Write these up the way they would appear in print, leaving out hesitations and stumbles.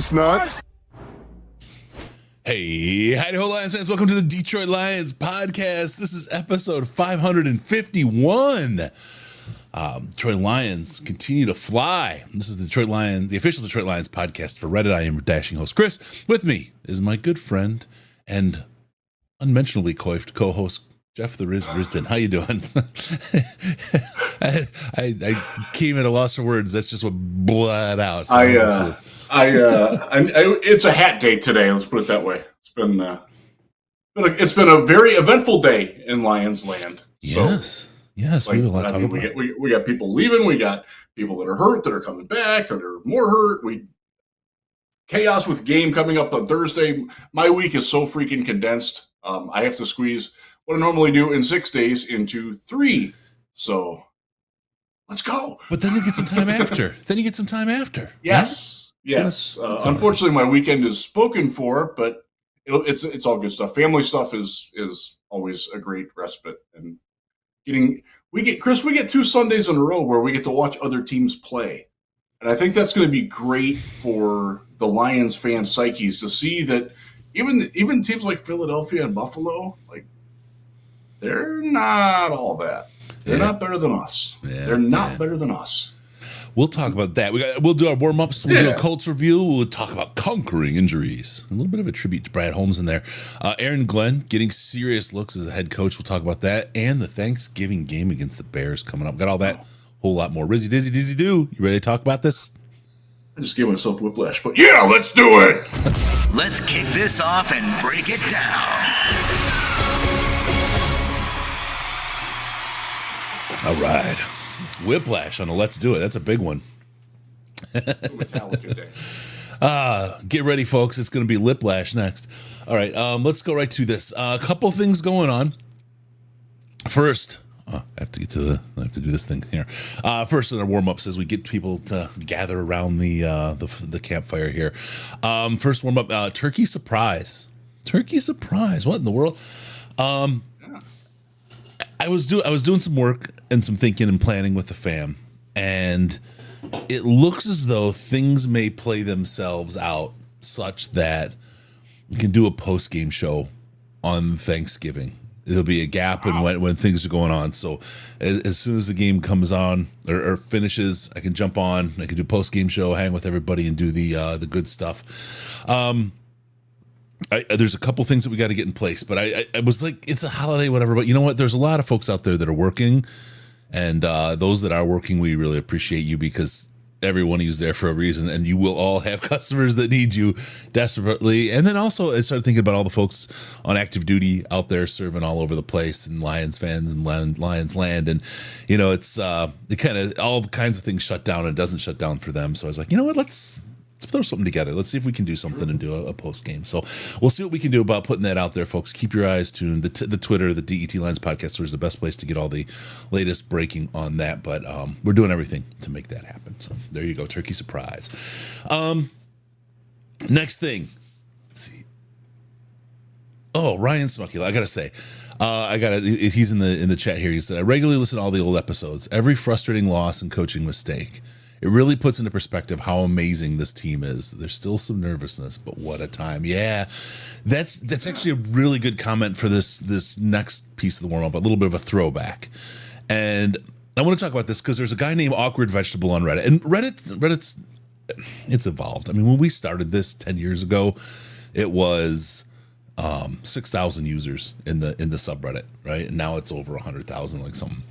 grease nuts. Hey, hi-ho, Lions fans. Welcome to the Detroit Lions podcast. This is episode 551. Detroit Lions continue to fly. This is the official Detroit Lions podcast for Reddit. I am your dashing host, Chris. With me is my good friend and unmentionably coiffed co-host, Jeff the Riz Risden. How you doing? I came at a loss for words. That's just what bled out. So it's a hat day today. Let's put it that way. It's been a very eventful day in Lions land. Yes. We have a lot to talk about. We got people leaving. We got people that are hurt that are coming back that are more hurt. Chaos with game coming up on Thursday. My week is so freaking condensed. I have to squeeze what I normally do in 6 days into 3. So let's go. But then you get some time after. Yes. Right? Yes. Unfortunately, my weekend is spoken for, but it's all good stuff. Family stuff is always a great respite. And we get 2 Sundays in a row where we get to watch other teams play. And I think that's going to be great for the Lions fan psyches to see that even teams like Philadelphia and Buffalo, like, they're not all that. They're not better than us. Yeah, they're not better than us. We'll talk about that. We'll do our warm-ups. We'll do a Colts review. We'll talk about conquering injuries. A little bit of a tribute to Brad Holmes in there. Aaron Glenn getting serious looks as a head coach. We'll talk about that. And the Thanksgiving game against the Bears coming up. Got all that, whole lot more. Rizzy, Dizzy, Dizzy, Do. You ready to talk about this? I just gave myself whiplash, but yeah, let's do it. Let's kick this off and break it down. All right. Whiplash on a Let's Do It. That's a big one. Metallica day. Get ready, folks. It's going to be Liplash next. All right. Let's go right to this. A couple things going on. First, I have to do this thing here. First, in our warm-ups, as we get people to gather around the campfire here. First warm-up, turkey surprise. Turkey surprise. What in the world? I was doing some work and some thinking and planning with the fam, and it looks as though things may play themselves out such that we can do a post-game show on Thanksgiving. There'll be a gap in when things are going on. So as soon as the game comes on or finishes, I can jump on. I can do a post-game show, hang with everybody, and do the good stuff. There's a couple things that we got to get in place, but I was like, it's a holiday, whatever. But you know what? There's a lot of folks out there that are working, and those that are working, we really appreciate you, because every one of you is there for a reason, and you will all have customers that need you desperately. And then also, I started thinking about all the folks on active duty out there serving all over the place, and Lions fans and Lions land, and it's it kind of all kinds of things shut down, and it doesn't shut down for them. So I was like, you know what? Let's throw something together. Let's see if we can do something and do a post game. So we'll see what we can do about putting that out there, folks. Keep your eyes tuned. The Twitter, the DET Lions podcast is the best place to get all the latest breaking on that. But we're doing everything to make that happen. So there you go. Turkey surprise. Next thing. Let's see. Oh, Ryan Smuckula. I gotta say, he's in the chat here. He said, I regularly listen to all the old episodes. Every frustrating loss and coaching mistake. It really puts into perspective how amazing this team is. There's still some nervousness, but what a time. Yeah, that's actually a really good comment for this next piece of the warm-up, a little bit of a throwback. And I want to talk about this because there's a guy named Awkward Vegetable on Reddit. And Reddit's it's evolved. I mean, when we started this 10 years ago, it was 6,000 users in the subreddit, right? And now it's over 100,000, like something.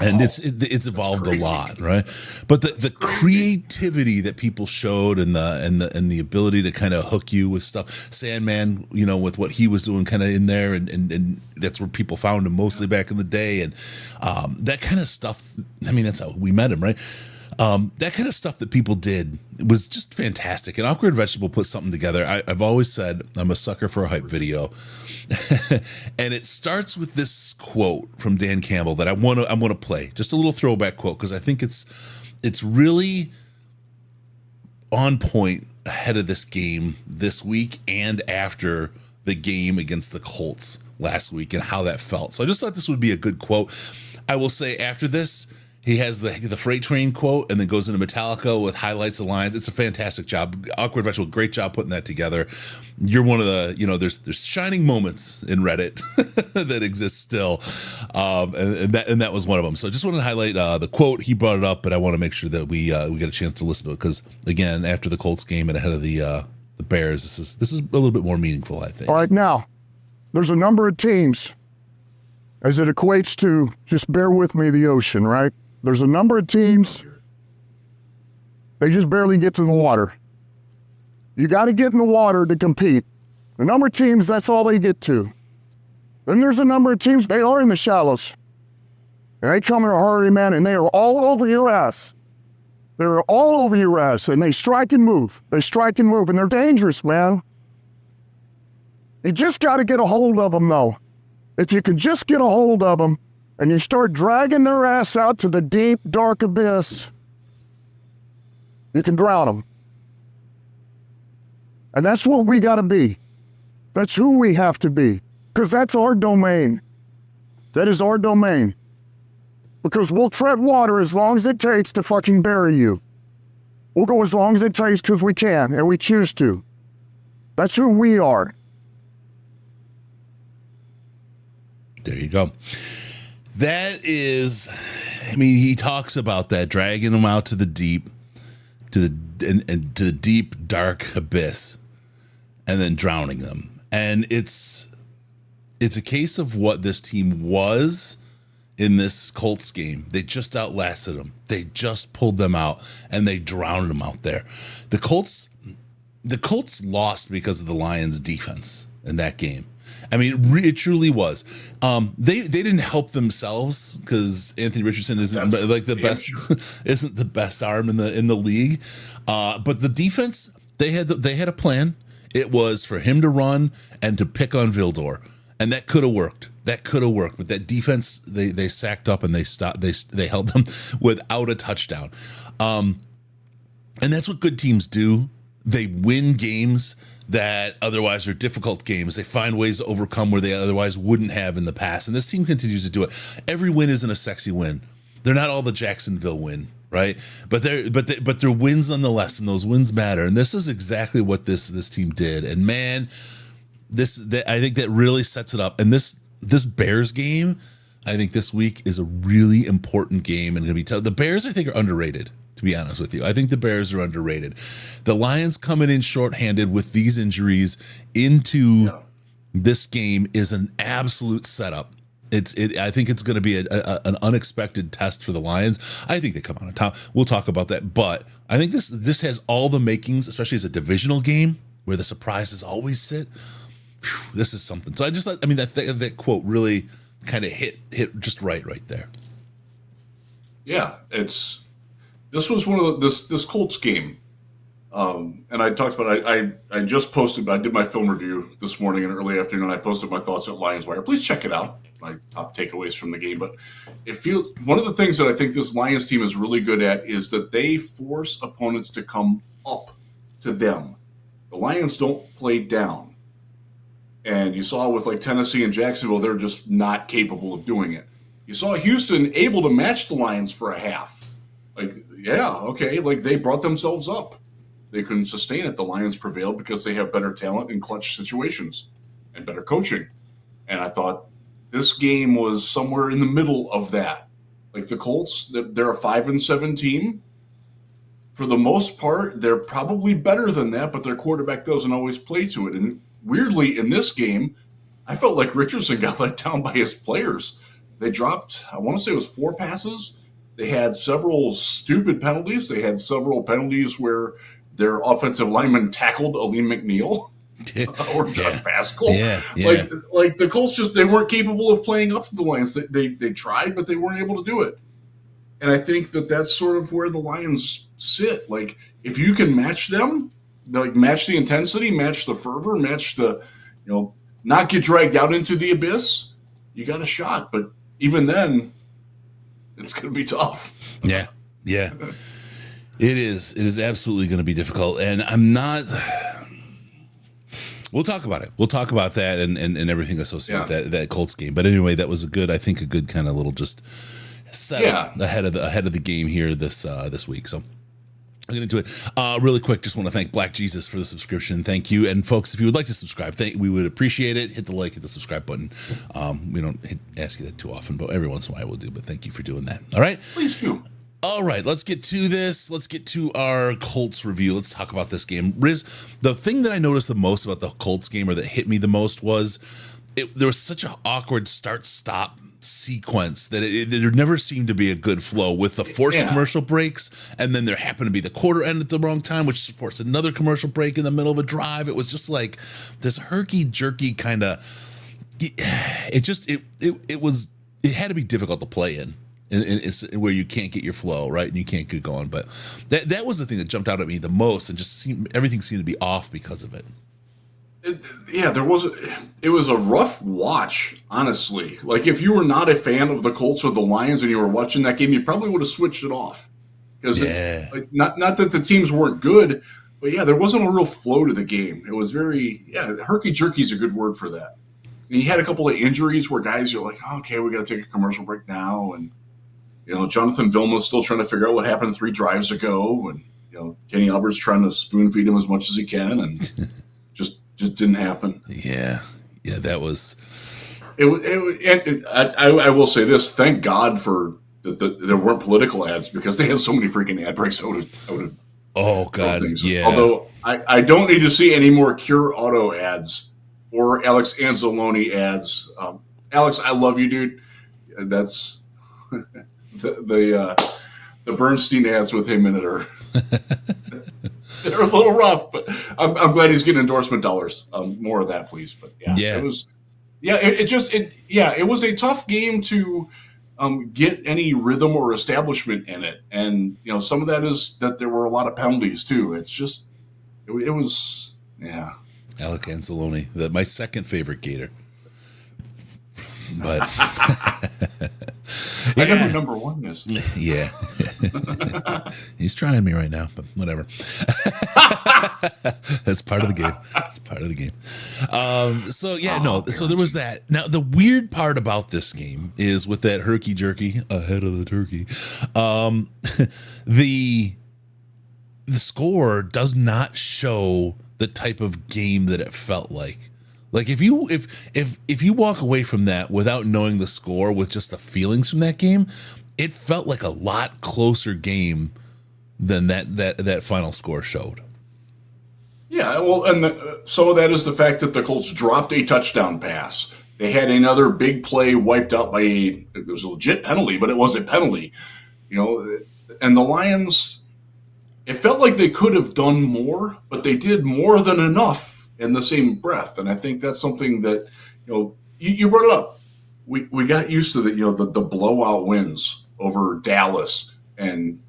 And it's evolved a lot, right? But the creativity that people showed and the ability to kind of hook you with stuff, Sandman, with what he was doing kind of in there, and that's where people found him mostly back in the day, and that kind of stuff. I mean, that's how we met him, right? That kind of stuff that people did was just fantastic. And Awkward Vegetable put something together. I've always said I'm a sucker for a hype video. And it starts with this quote from Dan Campbell that I want to play. Just a little throwback quote, because I think it's really on point ahead of this game this week and after the game against the Colts last week and how that felt. So I just thought this would be a good quote. I will say after this, He has the freight train quote and then goes into Metallica with highlights of lines. It's a fantastic job. Awkward Vegetable, great job putting that together. You're one of the, there's shining moments in Reddit that exist still. And that was one of them. So I just wanted to highlight the quote. He brought it up, but I want to make sure that we get a chance to listen to it. Because again, after the Colts game and ahead of the Bears, this is a little bit more meaningful, I think. All right, now, there's a number of teams as it equates to, just bear with me, the ocean, right? There's a number of teams, they just barely get to the water. You got to get in the water to compete. The number of teams, that's all they get to. Then there's a number of teams, they are in the shallows. And they come in a hurry, man, and they are all over your ass. They're all over your ass, and they strike and move. They strike and move, and they're dangerous, man. You just got to get a hold of them, though. If you can just get a hold of them, and you start dragging their ass out to the deep, dark abyss, you can drown them. And that's what we got to be. That's who we have to be. Because that's our domain. That is our domain. Because we'll tread water as long as it takes to fucking bury you. We'll go as long as it takes because we can, and we choose to. That's who we are. There you go. That is, I mean, he talks about that, dragging them out to the deep, to the deep, dark abyss, and then drowning them. And it's a case of what this team was in this Colts game. They just outlasted them. They just pulled them out, and they drowned them out there. The Colts lost because of the Lions' defense in that game. I mean, it truly was. They didn't help themselves because Anthony Richardson isn't like the best, isn't the best arm in the league. But the defense, they had a plan. It was for him to run and to pick on Vildor, and that could have worked. But that defense, they sacked up and they stopped. They held them without a touchdown. And that's what good teams do. They win games that otherwise are difficult games. They find ways to overcome where they otherwise wouldn't have in the past. And this team continues to do it. Every win isn't a sexy win. They're not all the Jacksonville win, right? But they're wins nonetheless, and those wins matter. And this is exactly what this team did. And man, I think that really sets it up. And this Bears game, I think this week is a really important game and going to be tough. The Bears, I think, are underrated. To be honest with you, I think the Bears are underrated. The Lions coming in shorthanded with these injuries into this game is an absolute setup. I think it's going to be an unexpected test for the Lions. I think they come out on top. We'll talk about that, but I think this has all the makings, especially as a divisional game where the surprises always sit. Whew, this is something. So that quote really kind of hit just right there. Yeah, This was one of this Colts game, and I talked about it. I just posted. I did my film review this morning in early afternoon. I posted my thoughts at Lions Wire. Please check it out. My top takeaways from the game. But one of the things that I think this Lions team is really good at is that they force opponents to come up to them. The Lions don't play down, and you saw with like Tennessee and Jacksonville, they're just not capable of doing it. You saw Houston able to match the Lions for a half. They brought themselves up. They couldn't sustain it. The Lions prevailed because they have better talent in clutch situations and better coaching. And I thought this game was somewhere in the middle of that. Like the Colts, they're a 5-7 team. For the most part, they're probably better than that, but their quarterback doesn't always play to it. And weirdly, in this game, I felt like Richardson got let down by his players. They dropped, I want to say it was 4 passes. They had several stupid penalties. They had several penalties where their offensive lineman tackled Aleem McNeil or Josh Pascal. Yeah. Like the Colts they weren't capable of playing up to the Lions. They tried, but they weren't able to do it. And I think that's sort of where the Lions sit. Like if you can match them, like match the intensity, match the fervor, match the, not get dragged out into the abyss, you got a shot. But even then, it's going to be tough. Yeah. It is. It is absolutely going to be difficult. And I'm not. We'll talk about it. We'll talk about that and everything associated with that Colts game. But anyway, that was a good kind of little just setup ahead of the game here this week. So I'll get into it really quick. Just want to thank Black Jesus for the subscription. Thank you. And folks, if you would like to subscribe, we would appreciate it. Hit the like, hit the subscribe button. We don't ask you that too often, but every once in a while we'll do. But thank you for doing that. All right. Please do. All right, let's get to this. Let's get to our Colts review. Let's talk about this game. Riz, the thing that I noticed the most about the Colts game, or that hit me the most, was there was such an awkward start-stop sequence that there never seemed to be a good flow with the forced commercial breaks, and then there happened to be the quarter end at the wrong time, which forced another commercial break in the middle of a drive. It was just like this herky-jerky kind of. It had to be difficult to play in. Where you can't get your flow right and you can't get going, but that was the thing that jumped out at me the most, and just everything seemed to be off because of it. It was a rough watch, honestly. Like, if you were not a fan of the Colts or the Lions and you were watching that game, you probably would have switched it off, because not that the teams weren't good, but there wasn't a real flow to the game. It was very herky jerky is a good word for that. And you had a couple of injuries where guys, you're like, oh, okay, we got to take a commercial break now, and Jonathan Vilma's still trying to figure out what happened 3 drives ago, and Kenny Albert's trying to spoon feed him as much as he can, and just didn't happen. Yeah, that was. I will say this: thank God for there weren't political ads, because they had so many freaking ad breaks. I would have. Oh God, yeah. Although I don't need to see any more Cure Auto ads or Alex Anzalone ads. Alex, I love you, dude. That's. The Bernstein ads with him in it are they're a little rough, but I'm glad he's getting endorsement dollars. More of that, please. But it was it was a tough game to get any rhythm or establishment in it, and some of that is that there were a lot of penalties too. It's just it was Alec Anzalone, my second favorite Gator. But I know who number 1 is. Yeah. He's trying me right now, but whatever. That's part of the game. It's part of the game. So there was that. Now, the weird part about this game is, with that herky jerky ahead of the turkey, the score does not show the type of game that it felt like. Like, if you walk away from that without knowing the score, with just the feelings from that game, it felt like a lot closer game than that final score showed. Yeah, well, and some of that is the fact that the Colts dropped a touchdown pass. They had another big play wiped out by it was a legit penalty, but it was a penalty. And the Lions, it felt like they could have done more, but they did more than enough in the same breath. And I think that's something that, you brought it up. We got used to the blowout wins over Dallas and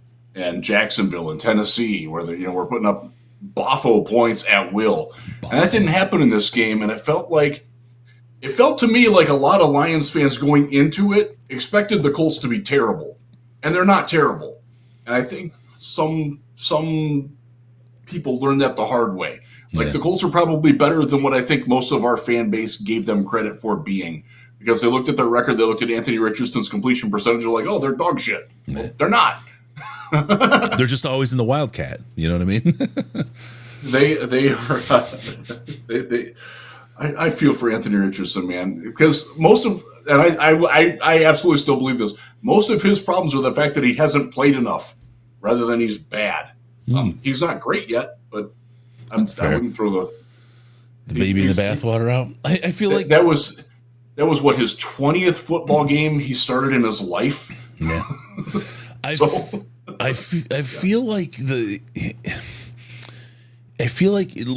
Jacksonville and Tennessee, where we're putting up boffo points at will. And that didn't happen in this game. And it felt to me like a lot of Lions fans going into it expected the Colts to be terrible. And they're not terrible. And I think some people learned that the hard way. The Colts are probably better than what I think most of our fan base gave them credit for being, because they looked at their record, they looked at Anthony Richardson's completion percentage, and like, oh, they're dog shit. Well, they're not. They're just always in the Wildcat. You know what I mean? They are. I feel for Anthony Richardson, man, because I absolutely still believe this. Most of his problems are the fact that he hasn't played enough, rather than he's bad. He's not great yet, but. I wouldn't throw the baby in the bathwater out. I feel like that was what, his 20th football game he started in his life. Yeah. I feel like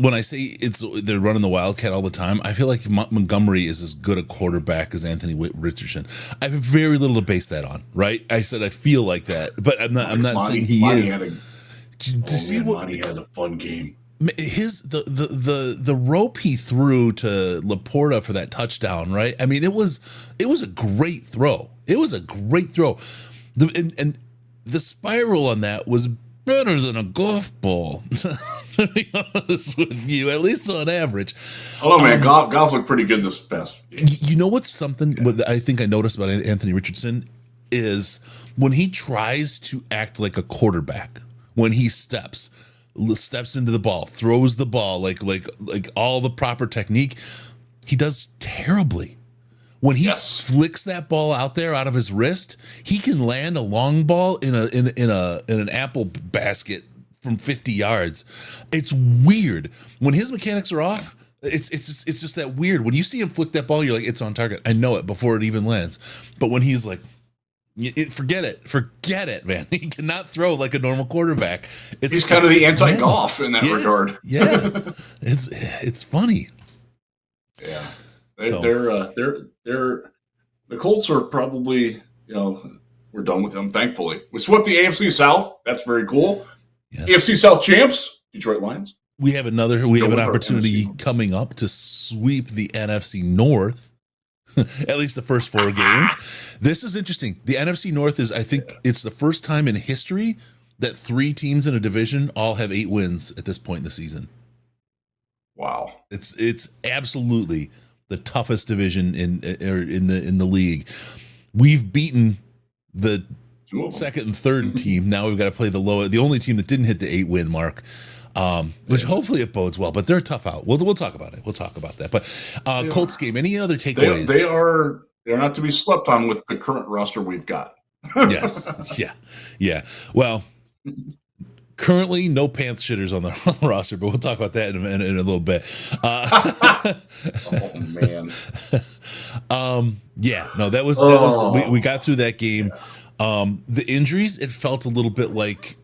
when I say they're running the Wildcat all the time, I feel like Montgomery is as good a quarterback as Anthony Richardson. I have very little to base that on, right? I said I feel like that, but I'm not saying he is. Monty had a fun game. The rope he threw to Laporta for that touchdown, right? I mean, it was a great throw. It was a great throw. And the spiral on that was better than a golf ball, to be honest with you, at least on average. Oh man, Goff looked pretty good this past game. You know what's something what I think I noticed about Anthony Richardson? is when he tries to act like a quarterback, when he steps into the ball, throws the ball like all the proper technique, he does terribly. When he flicks that ball out there out of his wrist, he can land a long ball in an apple basket from 50 yards. It's weird. When his mechanics are off, it's just that weird. When you see him flick that ball, you're like, it's on target. I know it before it even lands. But when he's like, forget it, man. He cannot throw like a normal quarterback. He's kind of the anti-Goff in that regard. Yeah, it's funny. Yeah. The Colts are probably, we're done with them, thankfully. We swept the AFC South. That's very cool. Yes. AFC South champs, Detroit Lions. We have an opportunity coming up to sweep the NFC North, at least the first 4 games. This is interesting. The NFC North is, I think it's the first time in history that 3 teams in a division all have 8 wins at this point in the season. Wow. It's absolutely the toughest division in the league. We've beaten the second and third team. Now we've got to play the only team that didn't hit the 8-win mark, which hopefully it bodes well. But they're tough out. We'll talk about it. We'll talk about that. But Colts game. Any other takeaways? They're not to be slept on with the current roster we've got. Yes. Yeah. Well, currently, no pants shitters on the roster, but we'll talk about that in a little bit. Oh man. That was we got through that game. The injuries, it felt a little bit like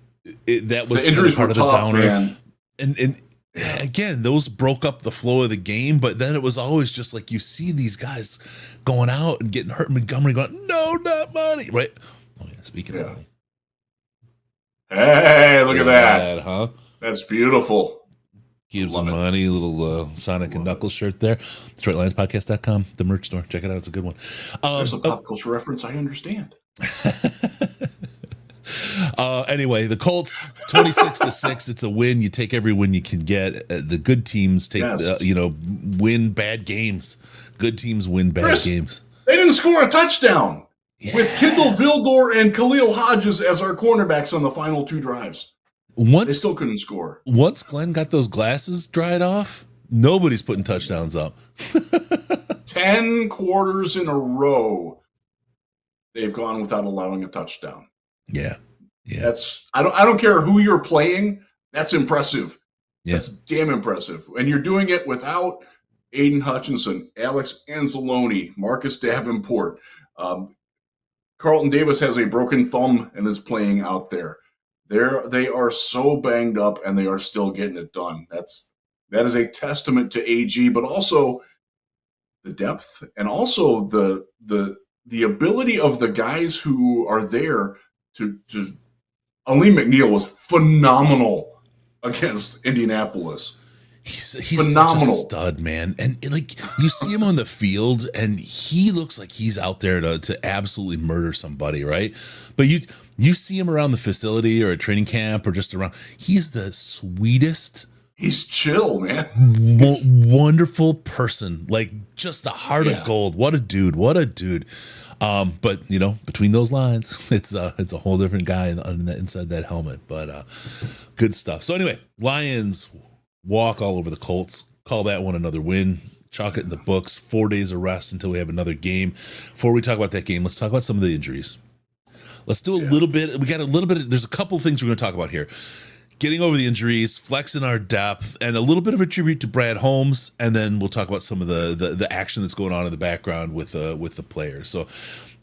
that was the injuries part were of tough, the downer. man. And again, those broke up the flow of the game, but then it was always just like you see these guys going out and getting hurt. Montgomery going, no, not money, right? Oh yeah, speaking of money. Hey, look at that. Huh? That's beautiful. Gives some money, little Sonic and Knuckles shirt there. DetroitLionsPodcast.com, the merch store. Check it out. It's a good one. There's a pop culture reference I understand. Anyway, the Colts 26-6. It's a win. You take every win you can get. The good teams win bad games. Good teams win bad games. They didn't score a touchdown with Kendall Vildor and Khalil Hodges as our cornerbacks on the final 2 drives. They still couldn't score. Once Glenn got those glasses dried off, nobody's putting touchdowns up. 10 quarters in a row, they've gone without allowing a touchdown. Yeah. I don't care who you're playing. That's impressive. Yeah. That's damn impressive. And you're doing it without Aiden Hutchinson, Alex Anzalone, Marcus Davenport. Carlton Davis has a broken thumb and is playing out there. They are so banged up, and they are still getting it done. That is a testament to AG, but also the depth and also the ability of the guys who are there to Aleem McNeil was phenomenal against Indianapolis. He's phenomenal. Such a stud, man. And like you see him on the field and he looks like he's out there to absolutely murder somebody, right? But you see him around the facility or a training camp or just around. He's the sweetest. He's chill, man. Wonderful person. Like just a heart of gold. What a dude. But between those lines, it's a whole different guy inside that helmet. But good stuff. So anyway, Lions walk all over the Colts. Call that one another win. Chalk it in the books. 4 days of rest until we have another game. Before we talk about that game, let's talk about some of the injuries. Let's do a little bit. We got a little bit. There's a couple of things we're going to talk about here. Getting over the injuries, flexing our depth, and a little bit of a tribute to Brad Holmes, and then we'll talk about some of the action that's going on in the background with the players. So,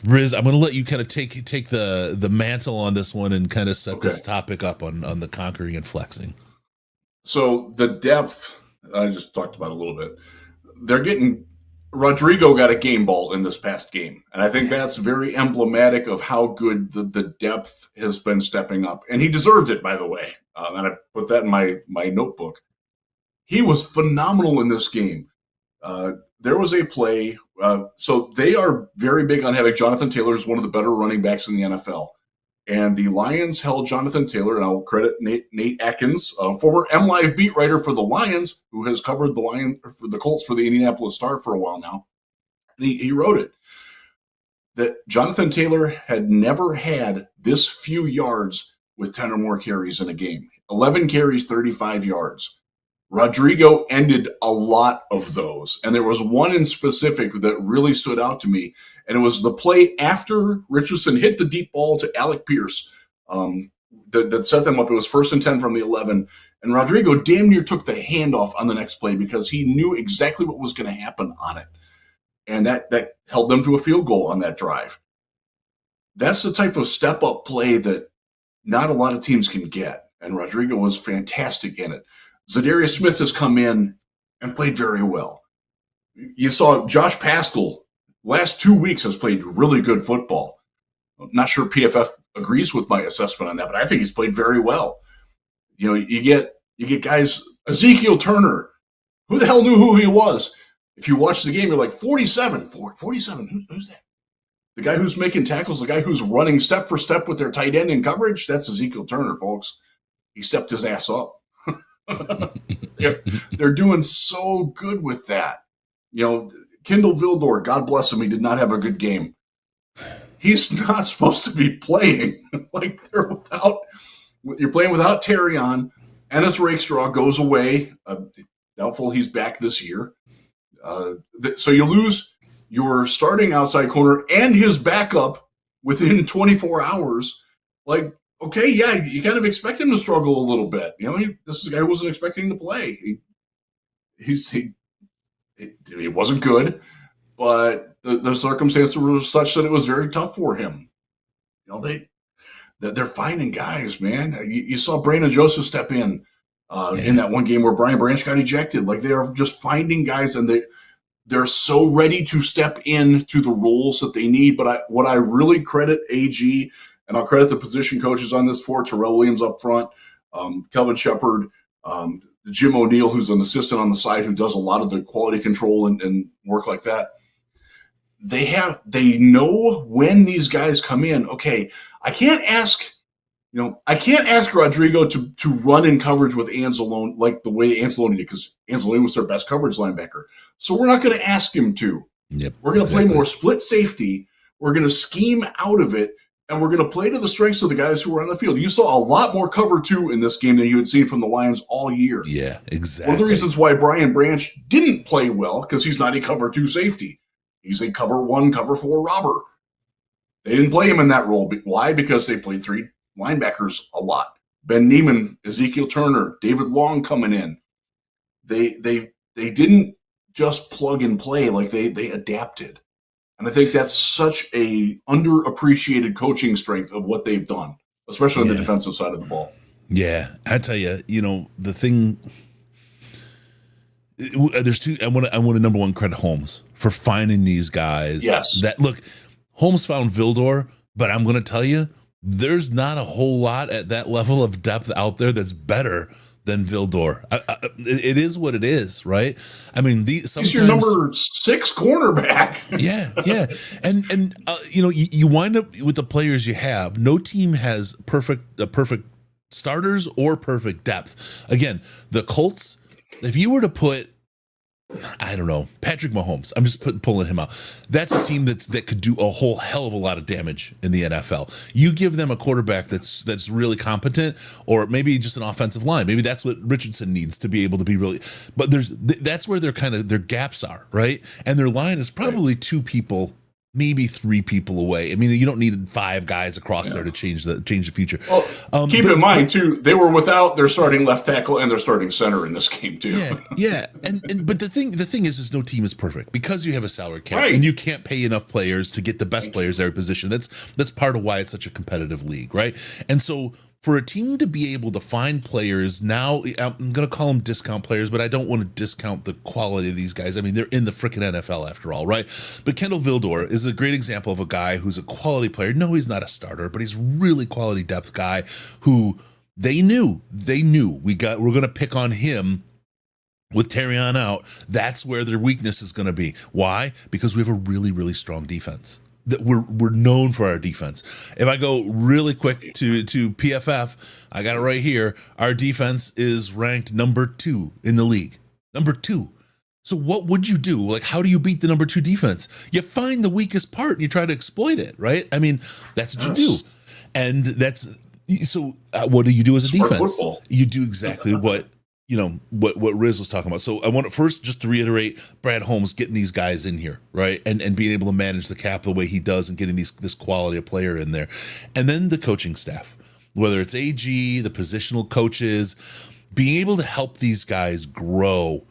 Riz, I'm going to let you kind of take the mantle on this one and kind of set this topic up on the conquering and flexing. So the depth, I just talked about a little bit. Rodrigo got a game ball in this past game, and I think that's very emblematic of how good the depth has been stepping up. And he deserved it, by the way. And I put that in my notebook. He was phenomenal in this game. There was a play. So they are very big on having Jonathan Taylor as one of the better running backs in the NFL. And the Lions held Jonathan Taylor, and I'll credit Nate Atkins, former MLive beat writer for the Lions, who has covered the Colts for the Indianapolis Star for a while now. And he wrote it. that Jonathan Taylor had never had this few yards with 10 or more carries in a game. 11 carries, 35 yards. Rodrigo ended a lot of those. And there was one in specific that really stood out to me. And it was the play after Richardson hit the deep ball to Alec Pierce that set them up. It was 1st and 10 from the 11. And Rodrigo damn near took the handoff on the next play because he knew exactly what was going to happen on it. And that held them to a field goal on that drive. That's the type of step-up play that not a lot of teams can get. And Rodrigo was fantastic in it. Zadarius Smith has come in and played very well. You saw Josh Paschal last 2 weeks has played really good football. I'm not sure PFF agrees with my assessment on that, but I think he's played very well. You know, you get guys, Ezekiel Turner. Who the hell knew who he was? If you watch the game, you're like, 47, who's that? The guy who's making tackles, the guy who's running step for step with their tight end in coverage, that's Ezekiel Turner, folks. He stepped his ass up. They're doing so good with that. You know, Kendall Vildor, God bless him, he did not have a good game. He's not supposed to be playing. Like you're playing without Terrion. Ennis Rakestraw goes away. Doubtful he's back this year. So you lose your starting outside corner and his backup within 24 hours. Like, okay, yeah, you kind of expect him to struggle a little bit. You know, this is a guy who wasn't expecting to play. He wasn't good, but the circumstances were such that it was very tough for him. You know, they're finding guys, man. You saw Brandon Joseph step in that one game where Brian Branch got ejected. Like, they are just finding guys, and they're so ready to step into the roles that they need. But what I really credit AG, and I'll credit the position coaches on this for, Terrell Williams up front, Kelvin Shepard, Jim O'Neill, who's an assistant on the side who does a lot of the quality control and work like that. They know when these guys come in. Okay, I can't ask Rodrigo to run in coverage with Anzalone like the way Anzalone did, because Anzalone was their best coverage linebacker. So we're not going to ask him to. Yep, we're going to play more split safety. We're going to scheme out of it, and we're going to play to the strengths of the guys who are on the field. You saw a lot more cover two in this game than you had seen from the Lions all year. Yeah, exactly. One of the reasons why Brian Branch didn't play well, because he's not a cover two safety. He's a cover one, cover four robber. They didn't play him in that role. Why? Because they played three linebackers a lot. Ben Neiman, Ezekiel Turner, David Long coming in. They didn't just plug and play, like they adapted. And I think that's such a underappreciated coaching strength of what they've done, especially on the defensive side of the ball. Yeah, I tell you, the thing. There's two. I want to number one credit Holmes for finding these guys. Yes. That look, Holmes found Vildor, but I'm going to tell you, there's not a whole lot at that level of depth out there that's better than Vildor. It is what it is, right? I mean, he's your number 6 cornerback. yeah, and you wind up with the players you have. No team has perfect starters or perfect depth. Again, the Colts. If you were to put, I don't know, Patrick Mahomes, I'm just pulling him out. That's a team that could do a whole hell of a lot of damage in the NFL. You give them a quarterback that's really competent, or maybe just an offensive line. Maybe that's what Richardson needs to be able to be really. But that's where their gaps are, right? And their line is probably 2 people, maybe 3 people away. I mean, you don't need 5 guys across there to change the future. Well, keep in mind too, they were without their starting left tackle and their starting center in this game too. Yeah. But the thing is no team is perfect, because you have a salary cap, right, and you can't pay enough players to get the best players at every position. That's part of why it's such a competitive league, right? And so for a team to be able to find players now, I'm going to call them discount players, but I don't want to discount the quality of these guys. I mean, they're in the freaking NFL after all, right? But Kendall Vildor is a great example of a guy who's a quality player. No, he's not a starter, but he's really quality depth guy who they knew we're going to pick on him. With Terrion out, that's where their weakness is going to be. Why? Because we have a really, really strong defense. That we're known for our defense. If I go really quick to PFF, I got it right here. Our defense is ranked number 2 in the league. Number 2. So what would you do? Like, how do you beat the number 2 defense? You find the weakest part and you try to exploit it, right? I mean, that's what you do. And what do you do as a Smart defense? football. You do exactly what Riz was talking about. So I want to first just to reiterate Brad Holmes getting these guys in here, right? And being able to manage the cap the way he does and getting this quality of player in there. And then the coaching staff, whether it's AG, the positional coaches, being able to help these guys grow.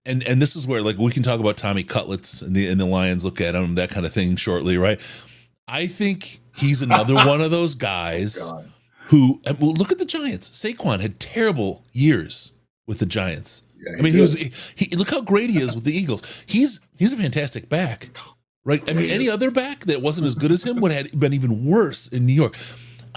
And this is where, like, we can talk about Tommy Cutlets and the Lions look at him, that kind of thing shortly, right? I think he's another one of those guys who, well, look at the Giants. Saquon had terrible years with the Giants. Yeah, I mean, he look how great he is with the Eagles. He's a fantastic back, right? I mean, any other back that wasn't as good as him would have been even worse in New York.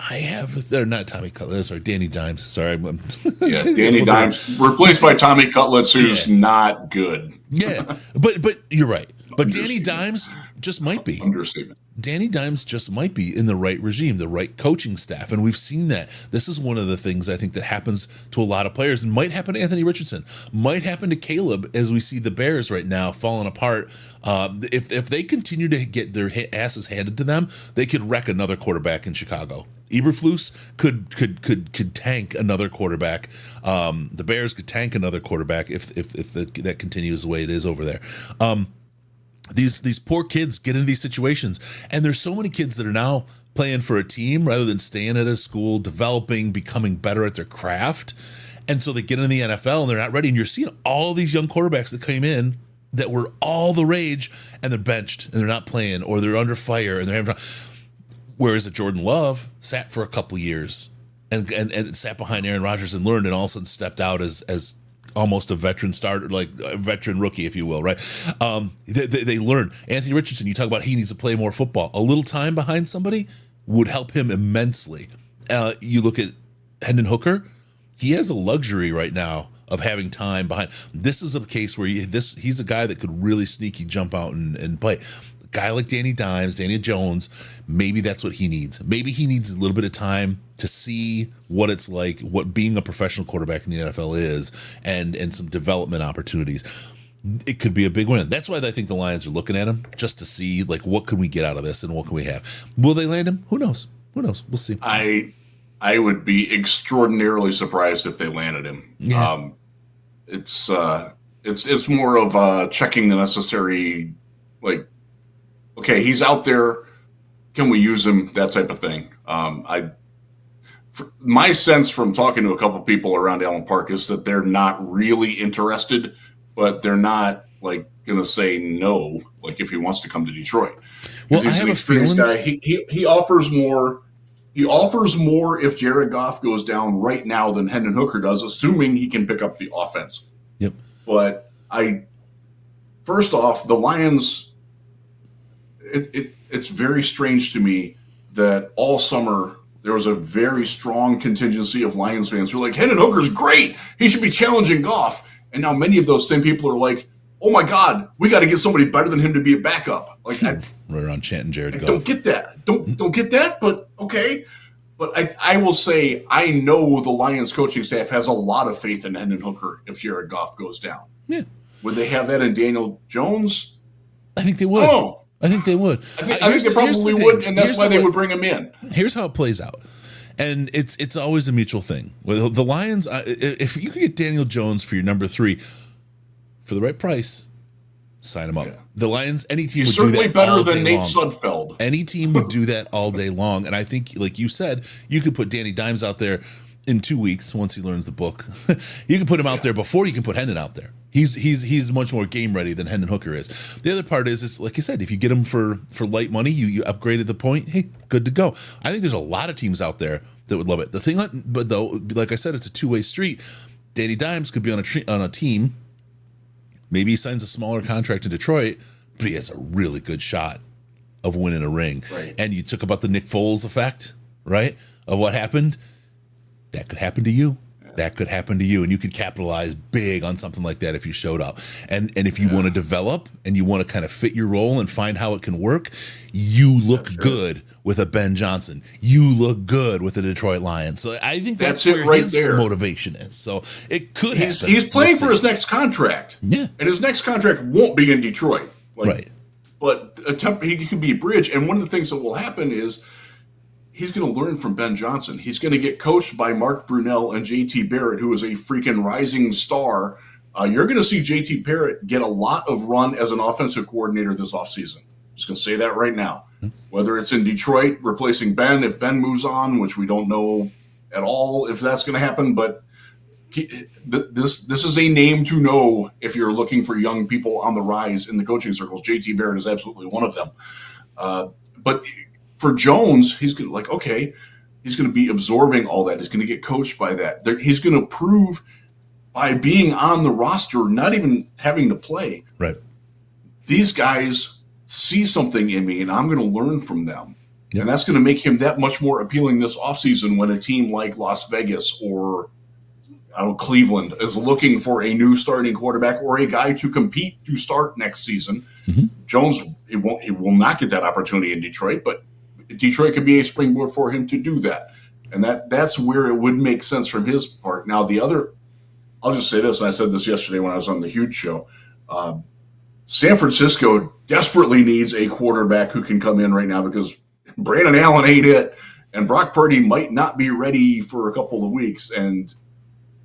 They're not Tommy Cutlets, sorry, Danny Dimes. Sorry. Danny Dimes, replaced by Tommy Cutlets, who's not good. Yeah, but you're right. But Danny Dimes just might be. Understatement. Danny Dimes just might be in the right regime, the right coaching staff. And we've seen that. This is one of the things I think that happens to a lot of players, and might happen to Anthony Richardson, might happen to Caleb, as we see the Bears right now falling apart. If they continue to get their asses handed to them, they could wreck another quarterback in Chicago. Eberflus could tank another quarterback. The Bears could tank another quarterback if that continues the way it is over there. These poor kids get into these situations, and there's so many kids that are now playing for a team rather than staying at a school, developing, becoming better at their craft. And so they get in the NFL and they're not ready. And you're seeing all these young quarterbacks that came in that were all the rage, and they're benched and they're not playing, or they're under fire and they're having. Whereas a Jordan Love sat for a couple years and sat behind Aaron Rodgers and learned, and all of a sudden stepped out as almost a veteran starter, like a veteran rookie, if you will, right? They learn. Anthony Richardson, you talk about he needs to play more football. A little time behind somebody would help him immensely. You look at Hendon Hooker, he has a luxury right now of having time behind. This is a case where he's a guy that could really sneaky jump out and play. A guy like Danny Dimes, Daniel Jones, maybe that's what he needs. Maybe he needs a little bit of time to see what it's like, what being a professional quarterback in the NFL is, and some development opportunities. It could be a big win. That's why I think the Lions are looking at him, just to see, like, what can we get out of this and what can we have. Will they land him? Who knows? We'll see. I would be extraordinarily surprised if they landed him. Yeah. It's more of checking the necessary, like, okay, he's out there, can we use him? That type of thing. My sense from talking to a couple people around Allen Park is that they're not really interested, but they're not, like, going to say no, like, if he wants to come to Detroit. Well, he's an experienced guy. He offers more. He offers more if Jared Goff goes down right now than Hendon Hooker does, assuming he can pick up the offense. Yep. But first off, the Lions, it's very strange to me that all summer there was a very strong contingency of Lions fans who are like, Hendon Hooker's great. He should be challenging Goff. And now many of those same people are like, oh my God, we got to get somebody better than him to be a backup. Like, right around chanting Jared Goff. Don't get that. Don't get that, but okay. But I will say, I know the Lions coaching staff has a lot of faith in Hendon Hooker if Jared Goff goes down. Yeah. Would they have that in Daniel Jones? I think they would. Oh. I think they would. I think they probably would, and that's why they would bring him in. Here's how it plays out. And it's always a mutual thing. With the Lions, if you could get Daniel Jones for your number 3 for the right price, sign him up. Yeah. The Lions, any team He's would do that. Certainly better than Nate Sudfeld. Any team would do that all day long. And I think, like you said, you could put Danny Dimes out there in 2 weeks once he learns the book. You can put him out there before you can put Hendon out there. He's much more game ready than Hendon Hooker is. The other part is like you said, if you get him for light money, you upgraded the point, hey, good to go. I think there's a lot of teams out there that would love it. The thing, but though, like I said, it's a two-way street. Danny Dimes could be on a team. Maybe he signs a smaller contract in Detroit, but he has a really good shot of winning a ring. Right. And you took about the Nick Foles effect, right? Of what happened. That could happen to you. that could happen to you, and you could capitalize big on something like that if you showed up. And if you want to develop and you want to kind of fit your role and find how it can work, you look good with a Ben Johnson. You look good with the Detroit Lions. So I think that's it where right his there. motivation is. So it could happen. He's playing for his next contract. Yeah. And his next contract won't be in Detroit. Right. But he could be a bridge. And one of the things that will happen is he's going to learn from Ben Johnson. He's going to get coached by Mark Brunell and JT Barrett, who is a freaking rising star. You're going to see JT Barrett get a lot of run as an offensive coordinator this offseason. Just going to say that right now. Whether it's in Detroit replacing Ben, if Ben moves on, which we don't know at all if that's going to happen, but this is a name to know if you're looking for young people on the rise in the coaching circles. JT Barrett is absolutely one of them. But for Jones, he's going to he's going to be absorbing all that. He's going to get coached by that. He's going to prove by being on the roster, not even having to play. Right. These guys see something in me, and I'm going to learn from them. Yep. And that's going to make him that much more appealing this offseason when a team like Las Vegas or Cleveland is looking for a new starting quarterback or a guy to compete to start next season. Mm-hmm. Jones, he will not get that opportunity in Detroit, but Detroit could be a springboard for him to do that. And that's where it would make sense from his part. Now, I'll just say this, and I said this yesterday when I was on the Huge Show. San Francisco desperately needs a quarterback who can come in right now because Brandon Allen ain't it, and Brock Purdy might not be ready for a couple of weeks. And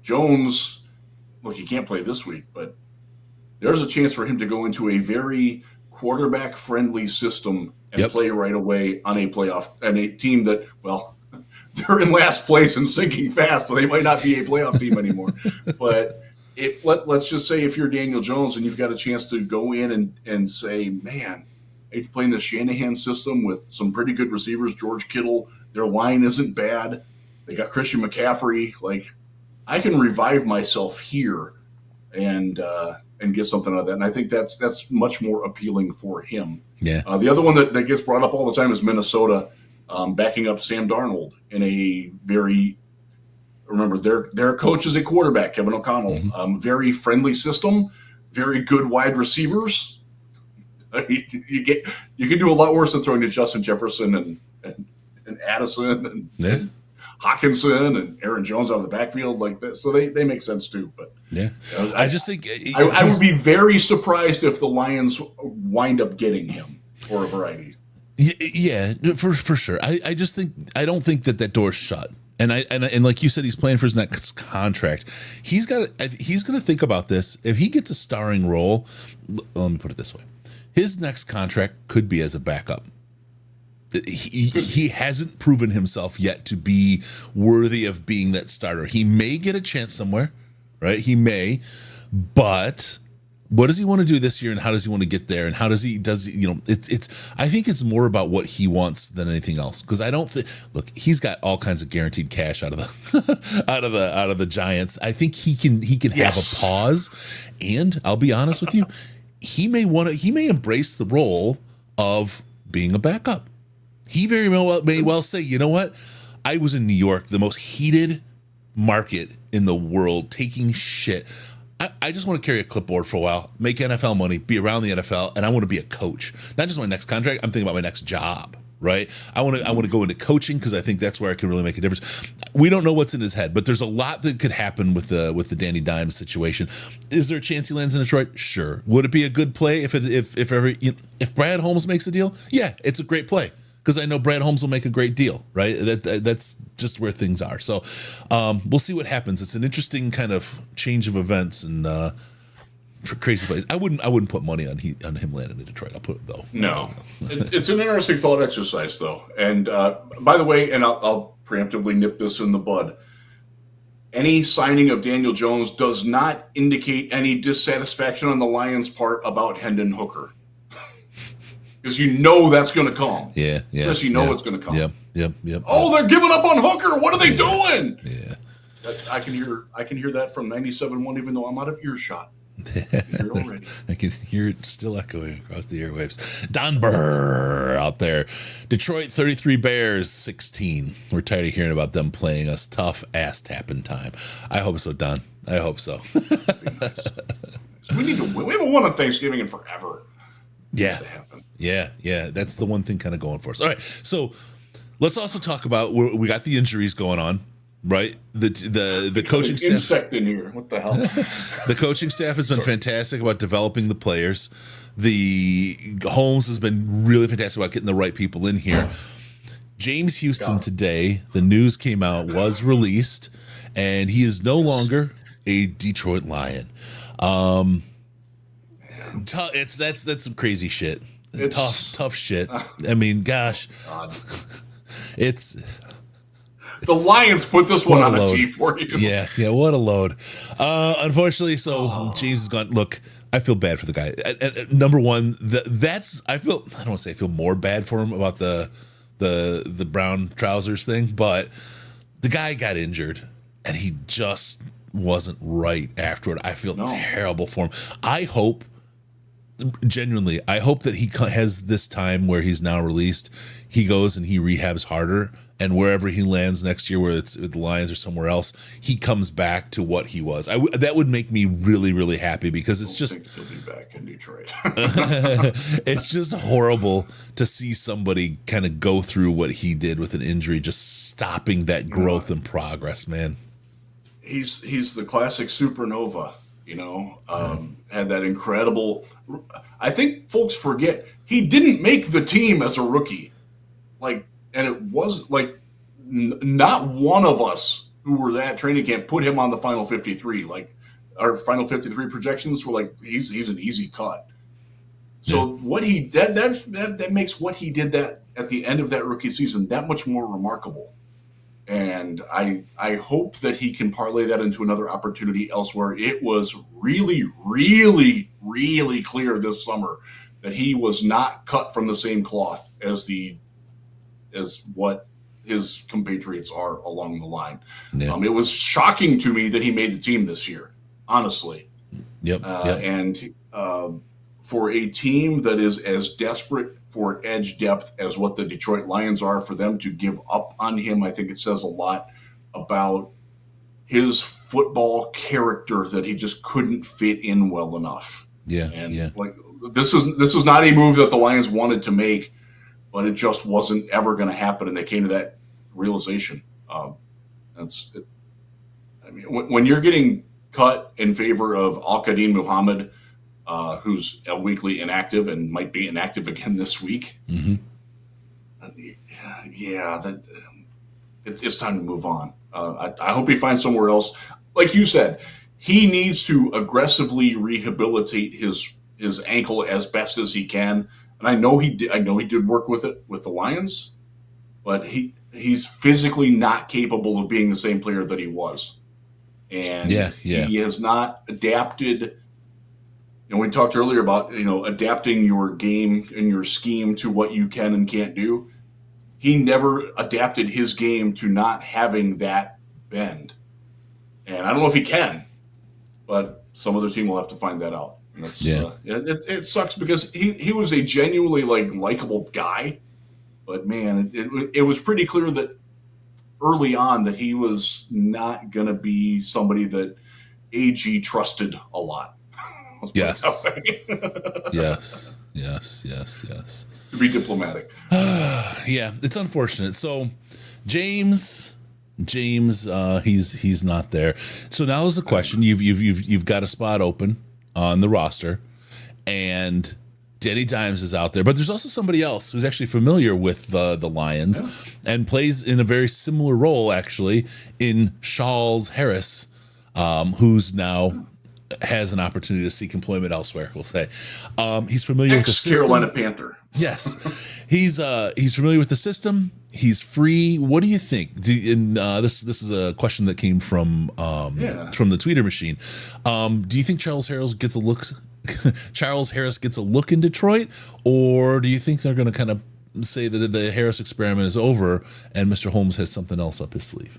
Jones, look, he can't play this week, but there's a chance for him to go into a very quarterback-friendly system and play right away on a playoff and a team that, well, they're in last place and sinking fast, so they might not be a playoff team anymore. But let's just say if you're Daniel Jones and you've got a chance to go in and say, man, he's playing the Shanahan system with some pretty good receivers, George Kittle, their line isn't bad. They got Christian McCaffrey. Like, I can revive myself here and get something out of that. And I think that's much more appealing for him. Yeah. The other one that gets brought up all the time is Minnesota, backing up Sam Darnold in a very – remember, their coach is a quarterback, Kevin O'Connell. Mm-hmm. Very friendly system, very good wide receivers. You can do a lot worse than throwing to Justin Jefferson and Addison and Hawkinson and Aaron Jones out of the backfield like that. So they make sense too. But I just think I would be very surprised if the Lions wind up getting him for a variety. Yeah, for sure. I just think I don't think that door's shut. And like you said, he's playing for his next contract. He's going to think about this. If he gets a starring role, let me put it this way: his next contract could be as a backup. He hasn't proven himself yet to be worthy of being that starter. He may get a chance somewhere, right? He may, but what does he want to do this year, and how does he want to get there, and how does he it's I think it's more about what he wants than anything else, because I don't think, look, he's got all kinds of guaranteed cash out of the out of the Giants. I think he can have a pause, and I'll be honest with you, he may embrace the role of being a backup. He very may well say, you know what, I was in New York, the most heated market in the world, taking shit. I just want to carry a clipboard for a while, make NFL money, be around the NFL, and I want to be a coach. Not just my next contract, I'm thinking about my next job, right? I want to go into coaching because I think that's where I can really make a difference. We don't know what's in his head, but there's a lot that could happen with the Danny Dimes situation. Is there a chance he lands in Detroit? Sure. Would it be a good play if Brad Holmes makes a deal? Yeah, it's a great play, because I know Brad Holmes will make a great deal, right? That's just where things are. So we'll see what happens. It's an interesting kind of change of events and crazy plays. I wouldn't put money on him landing in Detroit. I'll put it though. No, it's an interesting thought exercise though. And by the way, and I'll preemptively nip this in the bud. Any signing of Daniel Jones does not indicate any dissatisfaction on the Lions' part about Hendon Hooker. Because you know that's going to come. Yeah. Because you know it's going to come. Yep. Oh, they're giving up on Hooker. What are they doing? Yeah. I can hear that from 97.1, even though I'm out of earshot. Already. I can hear it still echoing across the airwaves. Don Burr out there. Detroit 33, Bears 16. We're tired of hearing about them playing us tough ass tapping time. I hope so, Don. I hope so. We need to win. We haven't won on Thanksgiving in forever. Yeah. Yeah. That's the one thing kind of going for us. All right. So let's also talk about we got the injuries going on. Right, the coaching staff. Insect in here. What the hell? The coaching staff has been fantastic about developing the players. The Holmes has been really fantastic about getting the right people in here. James Houston today, the news came out, was released, and he is no longer a Detroit Lion. That's some crazy shit. Tough shit. I mean, gosh, it's. The Lions put this one on a tee for you. Yeah, what a load. Unfortunately, James is gone. Look, I feel bad for the guy. Number one, I don't want to say I feel more bad for him about the brown trousers thing, but the guy got injured and he just wasn't right afterward. I feel terrible for him. I hope that he has this time where he's now released, he goes and he rehabs harder, and wherever he lands next year, whether it's with the Lions or somewhere else, he comes back to what he was. That would make me really, really happy, because it's just he'll be back in Detroit. It's just horrible to see somebody kind of go through what he did with an injury, just stopping that growth and progress, man. He's the classic supernova. Had that incredible. I think folks forget he didn't make the team as a rookie, and it was not one of us who were at training camp put him on the final 53. Our final 53 projections were like he's an easy cut. So what he did that makes what he did that at the end of that rookie season that much more remarkable. And I hope that he can parlay that into another opportunity elsewhere. It was really, really, really clear this summer that he was not cut from the same cloth as what his compatriots are along the line. Yeah. It was shocking to me that he made the team this year, honestly. Yep. And for a team that is as desperate for edge depth as what the Detroit Lions are, for them to give up on him, I think it says a lot about his football character, that he just couldn't fit in well enough. Yeah. And this is not a move that the Lions wanted to make, but it just wasn't ever going to happen, and they came to that realization. When you're getting cut in favor of Al-Qadim Muhammad, who's a weekly inactive and might be inactive again this week. Mm-hmm. It's time to move on. I hope he finds somewhere else. Like you said, he needs to aggressively rehabilitate his ankle as best as he can. And I know he did work with it with the Lions, but he's physically not capable of being the same player that he was. And he has not adapted. And we talked earlier about, adapting your game and your scheme to what you can and can't do. He never adapted his game to not having that bend. And I don't know if he can, but some other team will have to find that out. It sucks, because he was a genuinely likable guy, but man, it was pretty clear that early on that he was not going to be somebody that AG trusted a lot. Yes. To be diplomatic. Yeah, it's unfortunate. So James, he's not there. So now is the question: you've got a spot open on the roster, and Danny Dimes is out there, but there's also somebody else who's actually familiar with the Lions and plays in a very similar role, actually, in Charles Harris, who's now has an opportunity to seek employment elsewhere, we'll say. He's familiar with the system. Carolina Panther. Yes. He's familiar with the system. He's free. What do you think? This is a question that came from the Twitter machine. Do you think Charles Harris gets a look in Detroit, or do you think they're going to kind of say that the Harris experiment is over and Mr. Holmes has something else up his sleeve?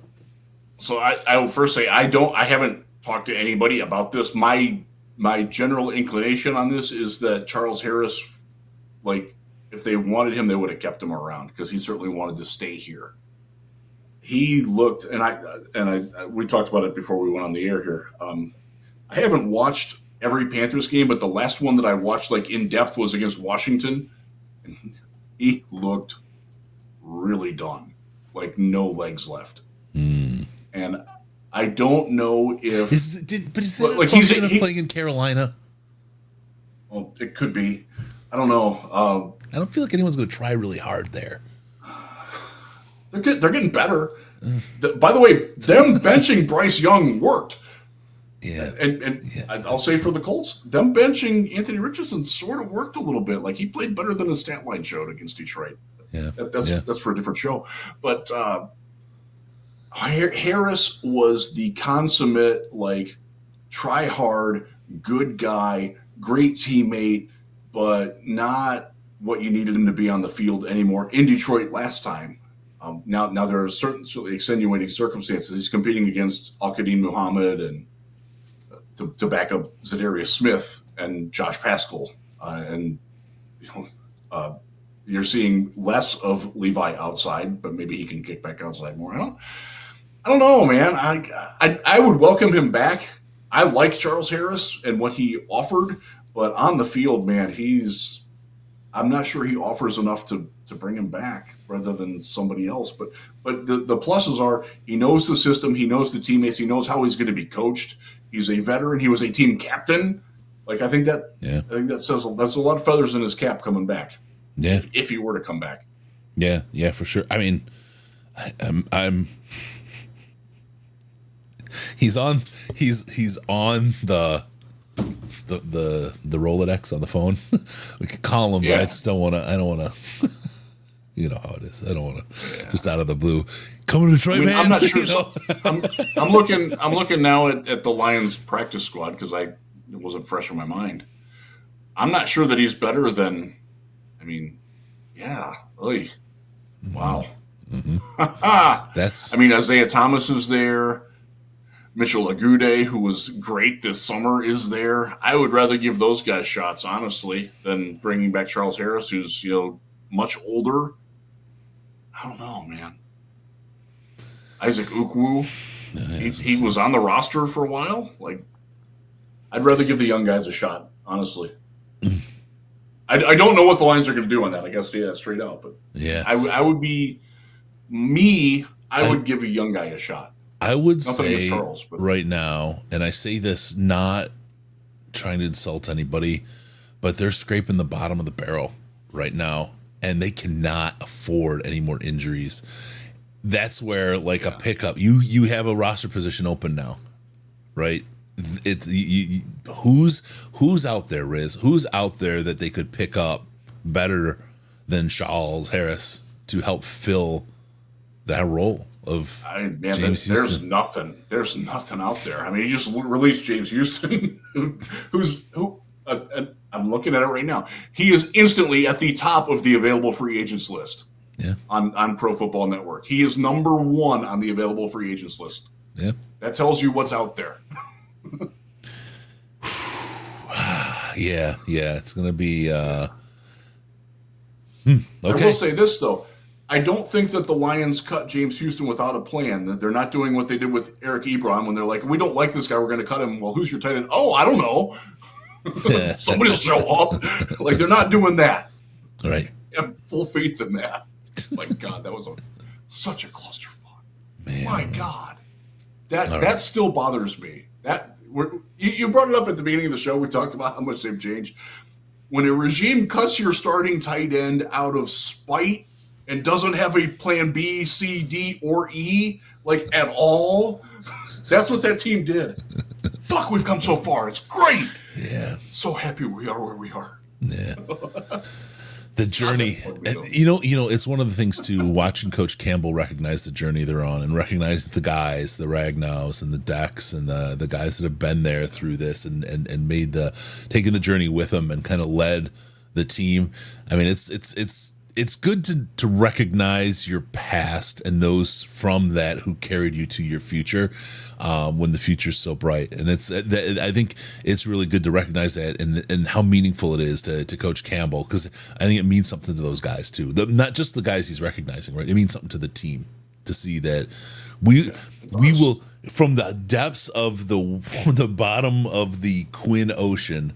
So I will first say I haven't talked to anybody about this. My my general inclination on this is that Charles Harris, like, if they wanted him, they would have kept him around because he certainly wanted to stay here. He looked, and we talked about it before we went on the air here. I haven't watched every Panthers game, but the last one that I watched like in depth was against Washington. And he looked really done, like no legs left. And I don't know if is that like he's playing in Carolina? Well, it could be. I don't know. I don't feel like anyone's going to try really hard there. They're getting better. By the way, them benching Bryce Young worked. Yeah. And I'll say for the Colts, them benching Anthony Richardson sort of worked a little bit. Like he played better than his stat line showed against Detroit. Yeah. That's for a different show. But Harris was the consummate, like, try hard, good guy, great teammate, but not what you needed him to be on the field anymore in Detroit last time. Now there are certainly extenuating circumstances. He's competing against Al-Qadim Muhammad and to back up Zadarius Smith and Josh Paschal, and you're seeing less of Levi outside, but maybe he can kick back outside more. I don't know, man. I would welcome him back. I like Charles Harris and what he offered, but on the field, man, I'm not sure he offers enough to bring him back rather than somebody else. But the pluses are he knows the system, he knows the teammates, he knows how he's going to be coached. He's a veteran. He was a team captain. Like I think that says that's a lot of feathers in his cap coming back. Yeah, if he were to come back. Yeah, for sure. I mean, I'm he's on the Rolodex on the phone. We could call him, but I just don't want to. You know how it is. I don't want to just out of the blue. Coming to Detroit, man. I'm not sure. You know? I'm looking now at the Lions practice squad because it wasn't fresh in my mind. I'm not sure that he's better than. I mean, yeah, really. Wow. Mm-hmm. That's. I mean, Isaiah Thomas is there. Mitchell Agude, who was great this summer, is there. I would rather give those guys shots, honestly, than bringing back Charles Harris, who's much older. I don't know, man. Isaac Ukwu, he was on the roster for a while. Like, I'd rather give the young guys a shot, honestly. I don't know what the Lions are going to do on that. I got to say that straight out, but yeah, I would be me. I would give a young guy a shot. I would Nothing say against Charles, but right now, and I say this not trying to insult anybody, but they're scraping the bottom of the barrel right now, and they cannot afford any more injuries. That's where a pickup. You have a roster position open now, right? It's who's out there, Riz? Who's out there that they could pick up better than Charles Harris to help fill that role of James there's Houston? nothing. There's nothing out there. I mean, you just released James Houston, who I'm looking at it right now. He is instantly at the top of the available free agents list. Yeah. On Pro Football Network, he is number 1 on the available free agents list. Yeah. That tells you what's out there. Yeah. It's gonna be. Okay. I will say this though. I don't think that the Lions cut James Houston without a plan. That they're not doing what they did with Eric Ebron when they're like, we don't like this guy, we're going to cut him. Well, who's your tight end? Oh, I don't know. Somebody will show up. Like, they're not doing that. All right. I have full faith in that. My God, that was such a clusterfuck. Man. My God. That still bothers me. You brought it up at the beginning of the show. We talked about how much they've changed. When a regime cuts your starting tight end out of spite and doesn't have a plan B, C, D, or E, like, at all, that's what that team did. Fuck, we've come so far. It's great. Yeah. So happy we are where we are. Yeah. The journey. And, it's one of the things, too, watching Coach Campbell recognize the journey they're on and recognize the guys, the Ragnows and the Decks and the guys that have been there through this and taken the journey with them and kind of led the team. I mean, it's it's good to recognize your past and those from that who carried you to your future when the future's so bright. And I think it's really good to recognize that and how meaningful it is to Coach Campbell, because I think it means something to those guys too. Not just the guys he's recognizing, right? It means something to the team to see that we will, from the depths of the bottom of the Quinn Ocean,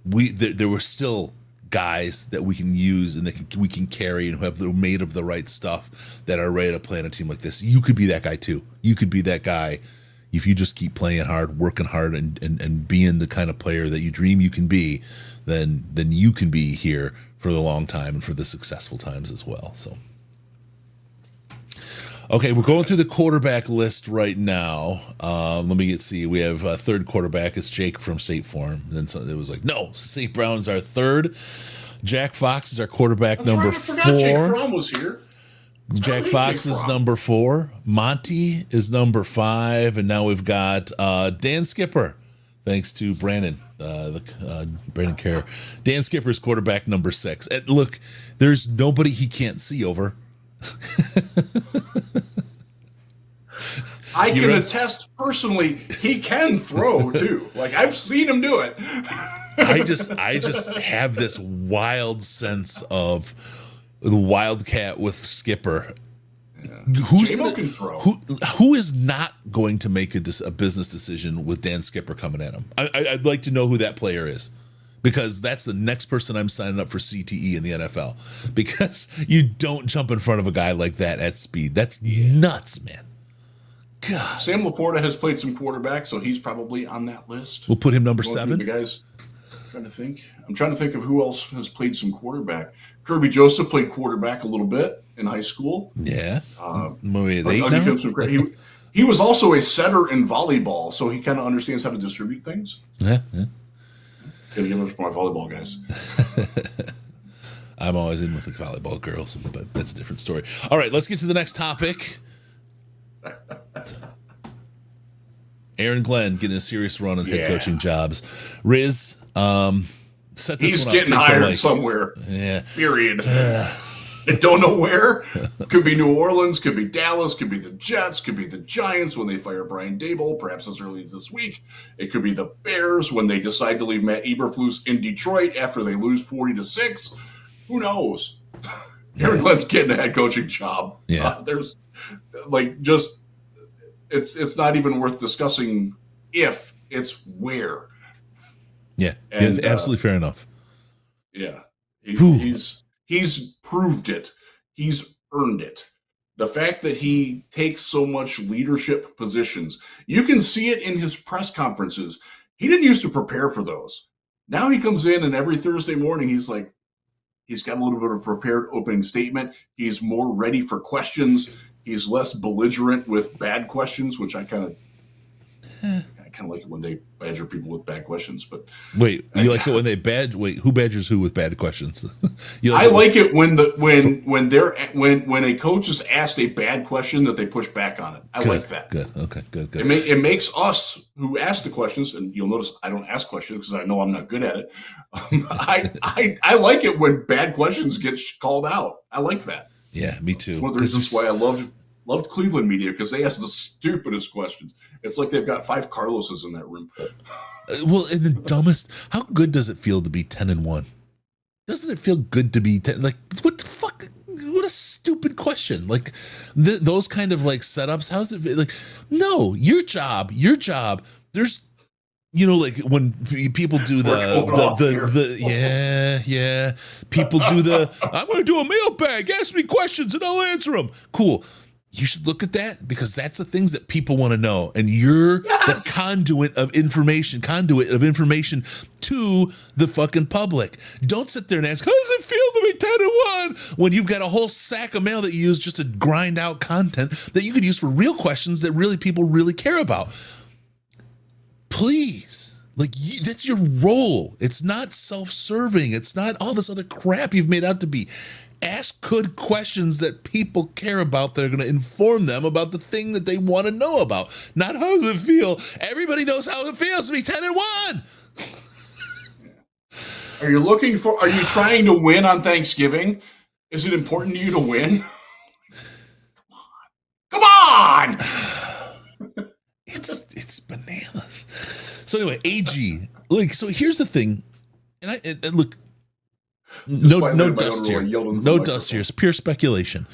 there were still guys that we can use and we can carry and who are made of the right stuff that are ready to play on a team like this. You could be that guy too. You could be that guy if you just keep playing hard, working hard, and being the kind of player that you dream you can be. Then you can be here for the long time and for the successful times as well. So, okay, we're going through the quarterback list right now. Let me see. We have third quarterback. It's Jake from State Farm. Then it was like, no, St. Brown's our third. Jack Fox is our quarterback. That's number right, I forgot 4. Jake Fromm was here. Jack Fox is number 4. Monty is number 5. And now we've got Dan Skipper, thanks to Brandon, Brandon Kerr. Dan Skipper's quarterback number 6. And look, there's nobody he can't see over. I can attest personally, he can throw too. Like, I've seen him do it. I just have this wild sense of the Wildcat with Skipper. Yeah. Can throw. Who is not going to make a business decision with Dan Skipper coming at him? I'd like to know who that player is, because that's the next person I'm signing up for CTE in the NFL, because you don't jump in front of a guy like that at speed. That's nuts, man. God. Sam Laporta has played some quarterback, so he's probably on that list. We'll put him number 7. The guys, I'm trying to think of who else has played some quarterback. Kirby Joseph played quarterback a little bit in high school. Yeah. I'll give him some credit. He was also a setter in volleyball, so he kind of understands how to distribute things. Yeah. Gotta give it for my volleyball guys. I'm always in with the volleyball girls, but that's a different story. All right, let's get to the next topic. Aaron Glenn getting a serious run on head coaching jobs. Riz, set this He's one up. getting hired somewhere. Yeah. Period. I don't know where. Could be New Orleans, could be Dallas, could be the Jets, could be the Giants when they fire Brian Daboll, perhaps as early as this week. It could be the Bears when they decide to leave Matt Eberflus in Detroit after they lose 40-6. Who knows? Aaron Glenn's getting a head coaching job. Yeah. There's it's not even worth discussing if, it's where. Yeah, and, absolutely fair enough. Yeah, he's proved it. He's earned it. The fact that he takes so much leadership positions, you can see it in his press conferences. He didn't used to prepare for those. Now he comes in and every Thursday morning he's got a little bit of a prepared opening statement. He's more ready for questions. He's less belligerent with bad questions, which I kind of like it when they badger people with bad questions. But wait, you like it when they who badgers who with bad questions? I like it when a coach is asked a bad question that they push back on it. I like that. Good. Okay. Good. It makes us who ask the questions, and you'll notice I don't ask questions because I know I'm not good at it. I like it when bad questions get called out. I like that. Yeah, me too. It's one of the reasons why I loved Cleveland media, because they ask the stupidest questions. It's like they've got 5 Carloses in that room. Well, and the dumbest. How good does it feel to be 10-1? Doesn't it feel good to be 10? Like, what the fuck? What a stupid question. Like those kind of like setups. How's it like? No, your job. There's, like when people do people do I'm going to do a mailbag. Ask me questions and I'll answer them. Cool. You should look at that, because that's the things that people want to know. And you're the conduit of information to the fucking public. Don't sit there and ask, how does it feel to be 10-1 when you've got a whole sack of mail that you use just to grind out content that you could use for real questions that really people really care about. Please. That's your role. It's not self-serving. It's not all this other crap you've made out to be. Ask good questions that people care about, that are going to inform them about the thing that they want to know about. Not how does it feel. Everybody knows how it feels to be 10-1. Are you trying to win on Thanksgiving? Is it important to you to win? Come on! It's bananas. So anyway, AG. Like, so here's the thing, and look, no dust here. No dust here. It's pure speculation.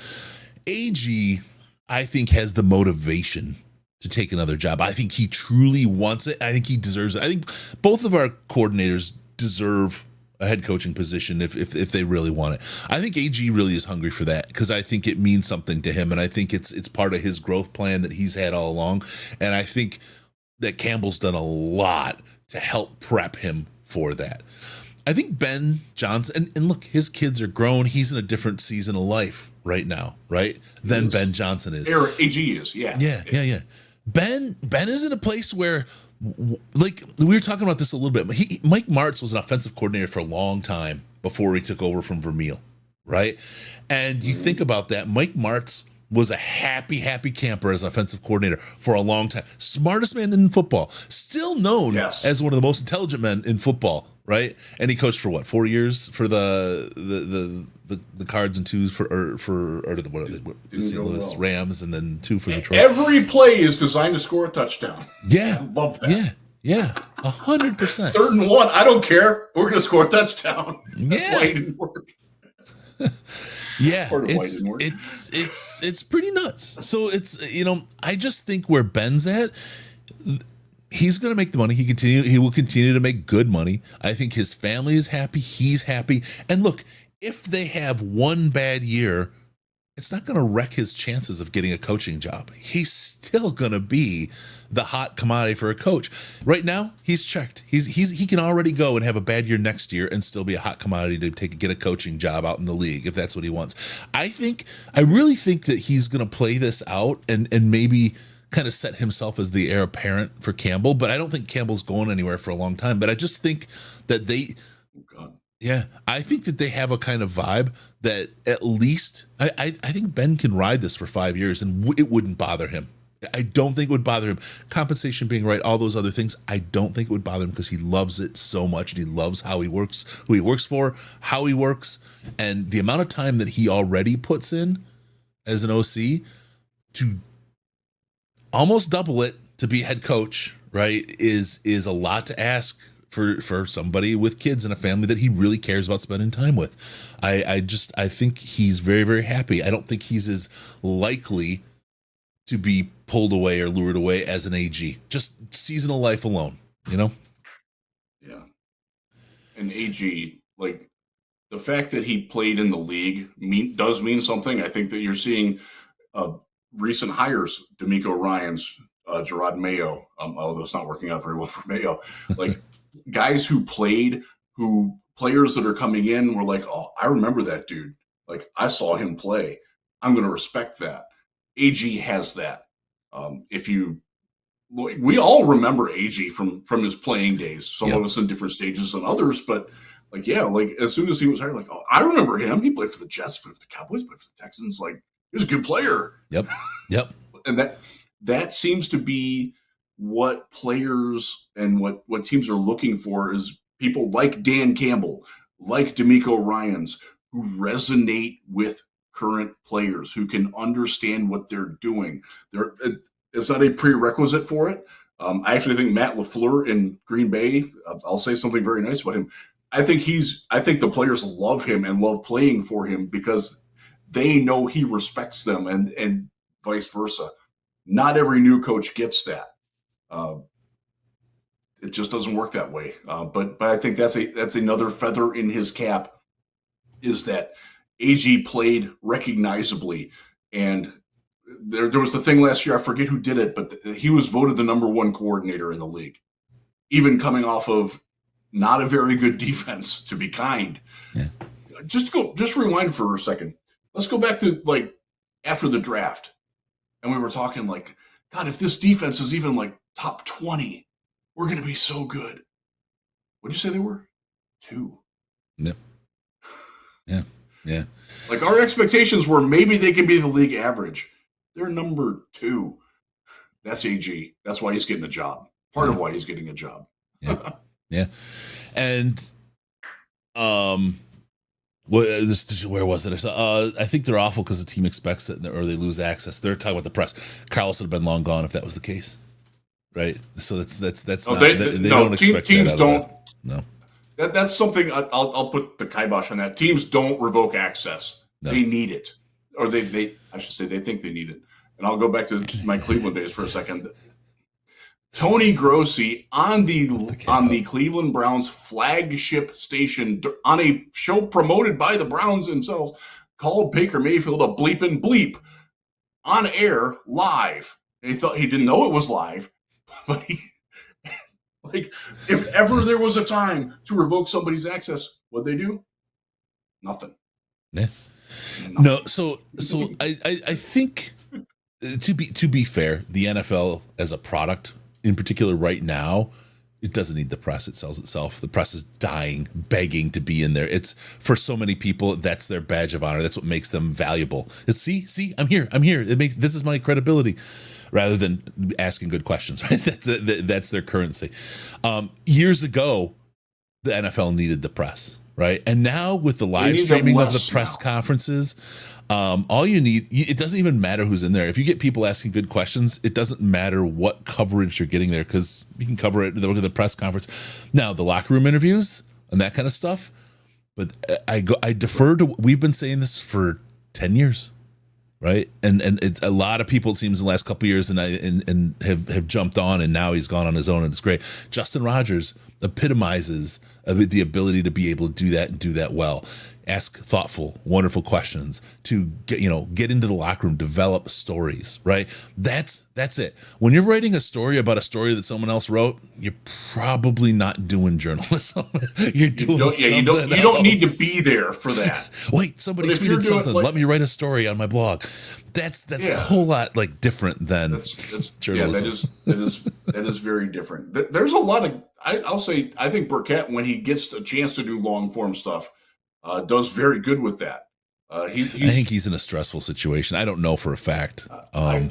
AG, I think, has the motivation to take another job. I think he truly wants it. I think he deserves it. I think both of our coordinators deserve a head coaching position if they really want it. I think AG really is hungry for that because I think it means something to him, and I think it's part of his growth plan that he's had all along. And I think that Campbell's done a lot to help prep him for that. I think Ben Johnson, and look, his kids are grown. He's in a different season of life right now, right? Than Ben Johnson is. AG is, yeah. Yeah. Ben is in a place where, like, we were talking about this a little bit. Mike Martz was an offensive coordinator for a long time before he took over from Vermeil, right? And you think about that, Mike Martz was a happy camper as offensive coordinator for a long time. Smartest man in football, still known as one of the most intelligent men in football, right? And he coached for what, 4 years for the Cards and twos for the St. Louis Rams, and then 2 for Detroit. Every play is designed to score a touchdown. Yeah, I love that. Yeah, 100%. 3rd and 1, I don't care. We're going to score a touchdown. That's why it didn't work. Yeah, it's pretty nuts. So it's, I just think where Ben's at, he's going to make the money. He will continue to make good money. I think his family is happy. He's happy. And look, if they have one bad year, it's not going to wreck his chances of getting a coaching job. He's still going to be the hot commodity for a coach. Right now, he's checked. He can already go and have a bad year next year and still be a hot commodity to get a coaching job out in the league if that's what he wants. I really think that he's going to play this out and maybe kind of set himself as the heir apparent for Campbell. But I don't think Campbell's going anywhere for a long time. But I just think that I think that they have a kind of vibe that at least I think Ben can ride this for 5 years and it wouldn't bother him. I don't think it would bother him. Compensation being right, all those other things, I don't think it would bother him because he loves it so much and he loves how he works, who he works for, how he works, and the amount of time that he already puts in as an OC to almost double it to be head coach, right, is a lot to ask for somebody with kids and a family that he really cares about spending time with. I think he's very, very happy. I don't think he's as likely to be pulled away or lured away as an AG. Just seasonal life alone, Yeah. And AG, like, the fact that he played in the league does mean something. I think that you're seeing recent hires, D'Amico Ryans, Gerard Mayo, although it's not working out very well for Mayo, like guys who players that are coming in were like, oh, I remember that dude. Like, I saw him play. I'm going to respect that. AG has that. We all remember AG from his playing days. Some of us in different stages than others, but as soon as he was hired, like, oh, I remember him. He played for the Jets, played for the Cowboys, played for the Texans. Like, he was a good player. Yep. And that seems to be what players and what teams are looking for is people like Dan Campbell, like D'Amico Ryans, who resonate with current players, who can understand what they're doing. It's not a prerequisite for it. I actually think Matt LaFleur in Green Bay, I'll say something very nice about him. I think the players love him and love playing for him because they know he respects them and vice versa. Not every new coach gets that. It just doesn't work that way. But I think that's another feather in his cap is that AG played recognizably. And there was the thing last year, I forget who did it, but he was voted the #1 coordinator in the league, even coming off of not a very good defense, to be kind. Yeah. Just rewind for a second. Let's go back to like after the draft. And we were talking like, God, if this defense is even like top 20, we're going to be so good. What did you say they were? 2. Yep. Yeah. Like our expectations were maybe they can be the league average. They're number 2. That's AG. That's why he's getting a job. Part of why he's getting a job. Yeah. And Where was it? I saw. I think they're awful because the team expects it, or they lose access. They're talking about the press. Carlos would have been long gone if that was the case, right? So that's No, not. they don't expect teams that don't. No. That's something I'll put the kibosh on that. Teams don't revoke access. No. They need it, or they I should say they think they need it. And I'll go back to my Cleveland days for a second. Tony Grossi on the Cleveland Browns flagship station on a show promoted by the Browns themselves called Baker Mayfield a bleeping bleep on air live. And he didn't know it was live, but if ever there was a time to revoke somebody's access, what'd they do? Nothing. Yeah. Nothing. No. So I think to be fair, the NFL as a product, in particular right now, it doesn't need the press. It sells itself. The press is dying, begging to be in there. It's for so many people, that's their badge of honor. That's what makes them valuable. It's see, I'm here. This is my credibility, rather than asking good questions, right? That's their currency. Years ago, the NFL needed the press, right? And now with the live streaming of the press conferences, all you need, it doesn't even matter who's in there. If you get people asking good questions, it doesn't matter what coverage you're getting there, because you can cover it. Look at the press conference. Now, the locker room interviews and that kind of stuff. But I defer to, we've been saying this for 10 years, right? And it's a lot of people, it seems, in the last couple of years and have jumped on, and now he's gone on his own, and it's great. Justin Rogers epitomizes the ability to be able to do that and do that well. Ask thoughtful, wonderful questions, to get into the locker room, develop stories, right? That's it. When you're writing a story about a story that someone else wrote, you're probably not doing journalism. You're doing something you don't need to be there for that. Wait, somebody tweeted something. Let me write a story on my blog. That's a whole lot different than journalism. That is very different. There's a lot of, I'll say, I think Burkett, when he gets a chance to do long form stuff, does very good with that. I think he's in a stressful situation. I don't know for a fact. I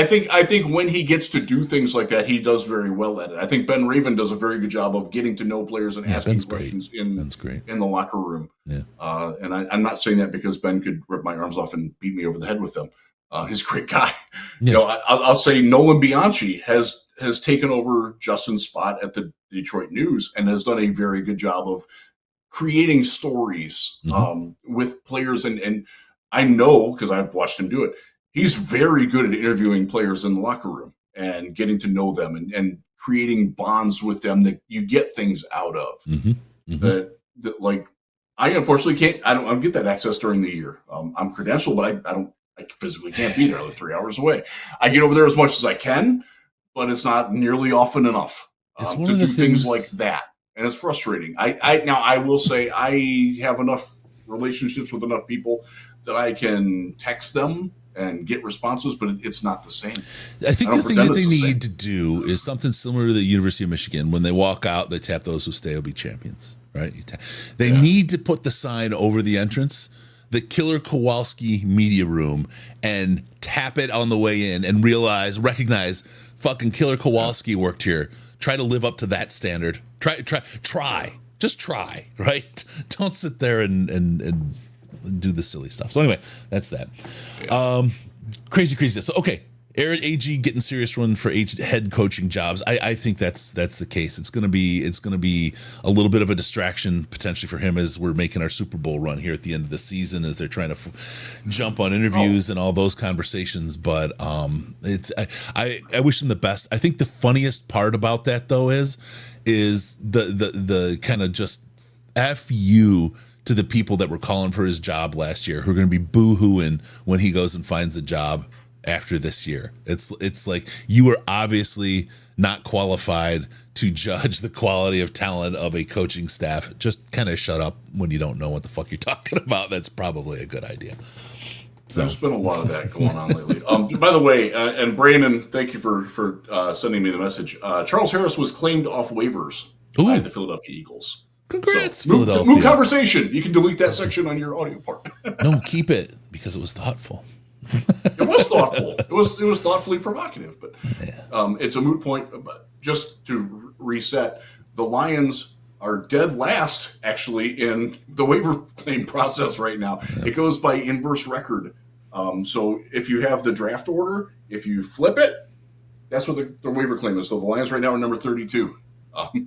think when he gets to do things like that, he does very well at it. I think Ben Raven does a very good job of getting to know players and asking questions in the locker room. Yeah. And I'm not saying that because Ben could rip my arms off and beat me over the head with them. He's a great guy. Yeah. I'll say Nolan Bianchi has taken over Justin's spot at the Detroit News and has done a very good job of creating stories with players. And I know, because I've watched him do it, he's very good at interviewing players in the locker room and getting to know them and creating bonds with them that you get things out of. That like, I unfortunately can't, I don't get that access during the year. I'm credentialed, but I physically can't be there. I live 3 hours away. I get over there as much as I can, but it's not nearly often enough to do things like that. And it's frustrating. I will say I have enough relationships with enough people that I can text them and get responses, but it's not the same. I think the thing that they need to do is something similar to the University of Michigan. When they walk out, they tap "Those who stay will be champions." Right? They need to put the sign over the entrance, the Killer Kowalski Media Room, and tap it on the way in, and recognize, fucking Killer Kowalski worked here. Try to live up to that standard. Try. Just try, right? Don't sit there and do the silly stuff. So anyway, that's that. Crazy. So okay, Aaron AG getting serious run for head coaching jobs. I think that's the case. It's gonna be a little bit of a distraction potentially for him as we're making our Super Bowl run here at the end of the season, as they're trying to jump on interviews and all those conversations. But I wish him the best. I think the funniest part about that though is the kind of just F you to the people that were calling for his job last year, who are going to be boo-hooing when he goes and finds a job after this year. It's like, you are obviously not qualified to judge the quality of talent of a coaching staff. Just kind of shut up when you don't know what the fuck you're talking about. That's probably a good idea. So. There's been a lot of that going on lately. By the way, and Brandon, thank you for sending me the message. Charles Harris was claimed off waivers by the Philadelphia Eagles. Congrats, so, Philadelphia. Move conversation. You can delete that section on your audio part. No, keep it, because it was thoughtful. It was thoughtful. It was thoughtfully provocative, but it's a moot point. But just to reset, the Lions are dead last, actually, in the waiver claim process right now. Yeah. It goes by inverse record. So if you have the draft order, if you flip it, that's what the waiver claim is. So the Lions right now are number 32.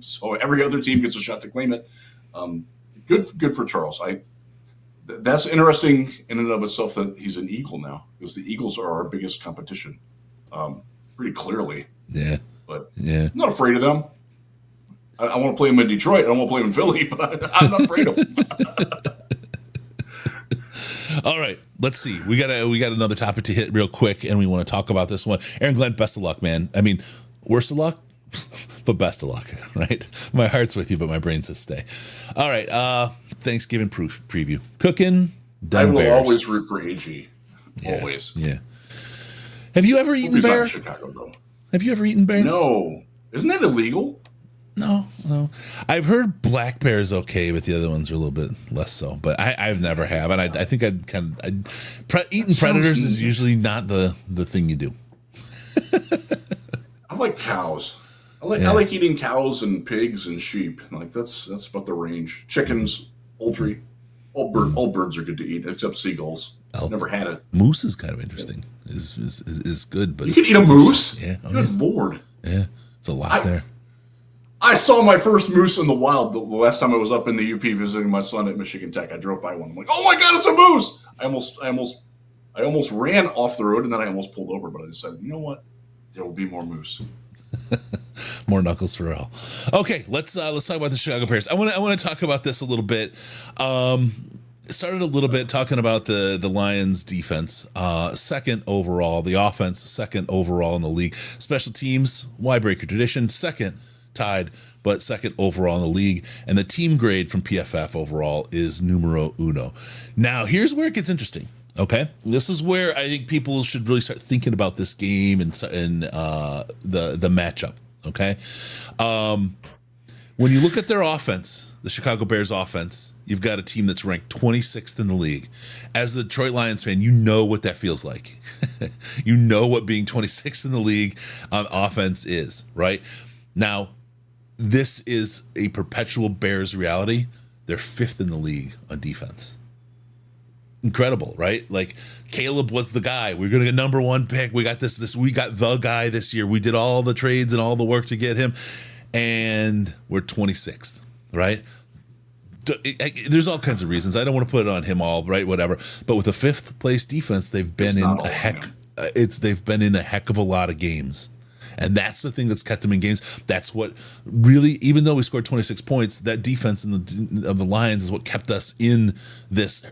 So every other team gets a shot to claim it. Good for Charles. That's interesting in and of itself that he's an Eagle now, because the Eagles are our biggest competition, pretty clearly. Yeah. But yeah, I'm not afraid of them. I want to play them in Detroit. I don't want to play them in Philly, but I'm not afraid of them. All right, let's see. We got another topic to hit real quick, and we want to talk about this one. Aaron Glenn, best of luck, man. I mean, worst of luck, but best of luck, right? My heart's with you, but my brain says stay. All right, Thanksgiving preview. Cooking, done. I will bears. always root for AG. Yeah, always. Yeah. Have you ever eaten bear? Not in Chicago, though. Have you ever eaten bear? No. Isn't that illegal? No. I've heard black bear is okay, but the other ones are a little bit less so. But I've never have, and I think eating predators is usually not the thing you do. I like cows. I like eating cows and pigs and sheep. Like that's about the range. Chickens, poultry, all birds are good to eat except seagulls. Never had it. Moose is kind of interesting. Is good, but you can eat a moose. Yeah. Good Lord. Yeah, there's a lot there. I saw my first moose in the wild the last time I was up in the UP visiting my son at Michigan Tech. I drove by one. I'm like, oh my God, it's a moose! I almost ran off the road, and then I almost pulled over. But I decided, you know what? There will be more moose. More knuckles for all. Okay, let's talk about the Chicago Bears. I want to talk about this a little bit. Started a little bit talking about the Lions defense, second overall, the offense second overall in the league. Special teams, why break your tradition? Second, tied, but second overall in the league. And the team grade from PFF overall is numero uno. Now, here's where it gets interesting. Okay, this is where I think people should really start thinking about this game and the matchup. Okay, when you look at their offense, the Chicago Bears offense, you've got a team that's ranked 26th in the league. As the Detroit Lions fan, you know what that feels like. You know what being 26th in the league on offense is, right? Now, this is a perpetual Bears reality. They're 5th in the league on defense. Incredible, right? Like Caleb was the guy. We're going to get number one pick. We got this. We got the guy this year. We did all the trades and all the work to get him, and we're 26th, right? There's all kinds of reasons. I don't want to put it on him all, right? Whatever. But with a 5th place defense, they've been in a heck. They've been in a heck of a lot of games. And that's the thing that's kept them in games. That's what really, even though we scored 26 points, that defense of the Lions is what kept us in this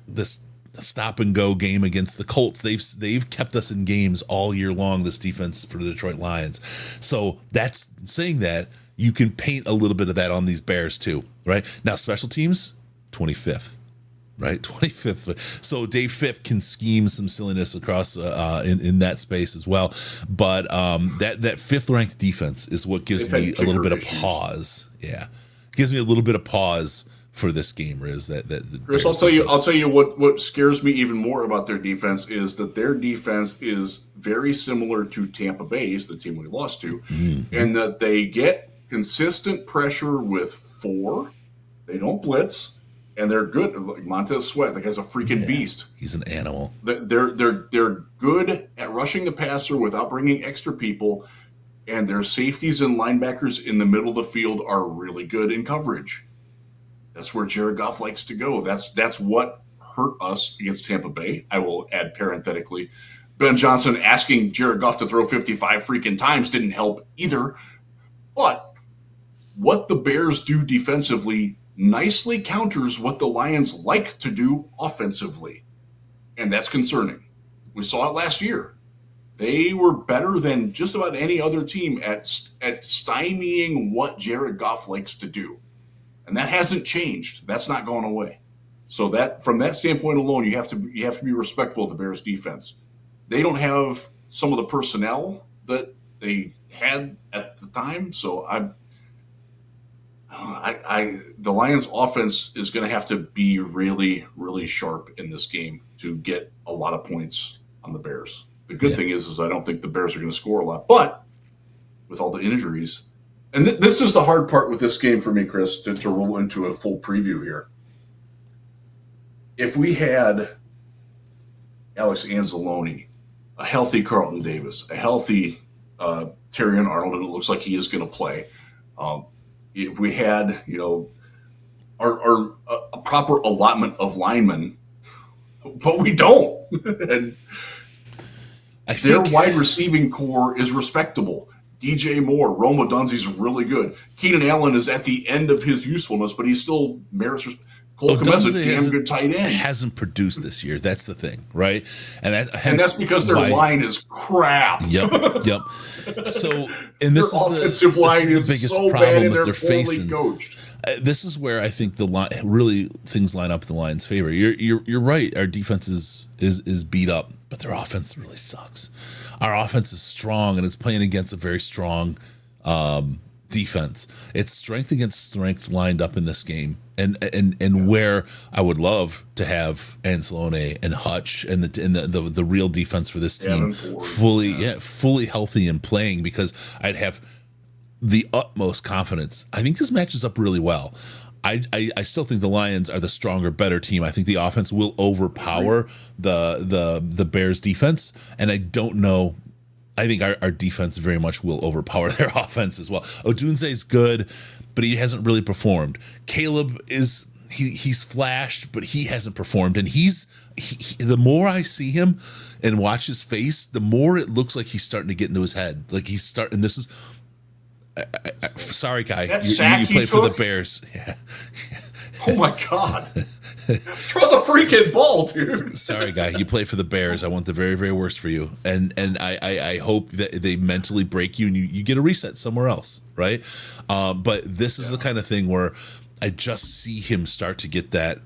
stop and go game against the Colts. They've kept us in games all year long, this defense for the Detroit Lions. So that's saying that you can paint a little bit of that on these Bears too, right? Now, special teams, 25th. Right, 25th. So Dave Phipp can scheme some silliness across in that space as well. But that 5th ranked defense is what gives me a little bit of pause. Yeah, gives me a little bit of pause for this game. Riz, that Chris, I'll tell you what scares me even more about their defense is that their defense is very similar to Tampa Bay's, the team we lost to, and that they get consistent pressure with 4. They don't blitz. And they're good. Like Montez Sweat, that guy's a freaking beast. He's an animal. They're good at rushing the passer without bringing extra people, and their safeties and linebackers in the middle of the field are really good in coverage. That's where Jared Goff likes to go. That's what hurt us against Tampa Bay. I will add parenthetically, Ben Johnson asking Jared Goff to throw 55 freaking times didn't help either. But what the Bears do defensively nicely counters what the Lions like to do offensively. And that's concerning. We saw it last year. They were better than just about any other team at stymieing what Jared Goff likes to do. And that hasn't changed. That's not going away. So that from that standpoint alone, you have to be respectful of the Bears defense. They don't have some of the personnel that they had at the time. So the Lions offense is going to have to be really, really sharp in this game to get a lot of points on the Bears. The good thing is I don't think the Bears are going to score a lot, but with all the injuries, And this is the hard part with this game for me, Chris, to roll into a full preview here. If we had Alex Anzalone, a healthy Carlton Davis, a healthy Terrion Arnold, and it looks like he is going to play. If we had, a proper allotment of linemen, but we don't. And their wide receiving core is respectable. DJ Moore, Roma Dunzee's really good. Keenan Allen is at the end of his usefulness, but he still merits respect. Cole Kmet's a damn good tight end. Hasn't produced this year. That's the thing, right? And that's because their line is crap. Yep. So, and this their offensive line is the biggest so problem bad and that they're facing. Coached. This is where I think the line really things line up in the Lions' favor. You're right. Our defense is beat up, but their offense really sucks. Our offense is strong and it's playing against a very strong defense. It's strength against strength lined up in this game, and where I would love to have Anzalone and Hutch and the real defense for this team fully healthy and playing, because I'd have the utmost confidence. I think this matches up really well. I still think the Lions are the stronger, better team. I think the offense will overpower the Bears defense, and I don't know. I think our defense very much will overpower their offense as well. Odunze is good, but he hasn't really performed. Caleb is he's flashed, but he hasn't performed. And the more I see him and watch his face, the more it looks like he's starting to get into his head. Like he's starting. This is. Sorry, guy. You play for the Bears. Yeah. Oh my God. Throw the freaking ball, dude. Sorry, guy. You play for the Bears. I want the very, very worst for you. And I hope that they mentally break you and you get a reset somewhere else, right? But this is the kind of thing where I just see him start to get that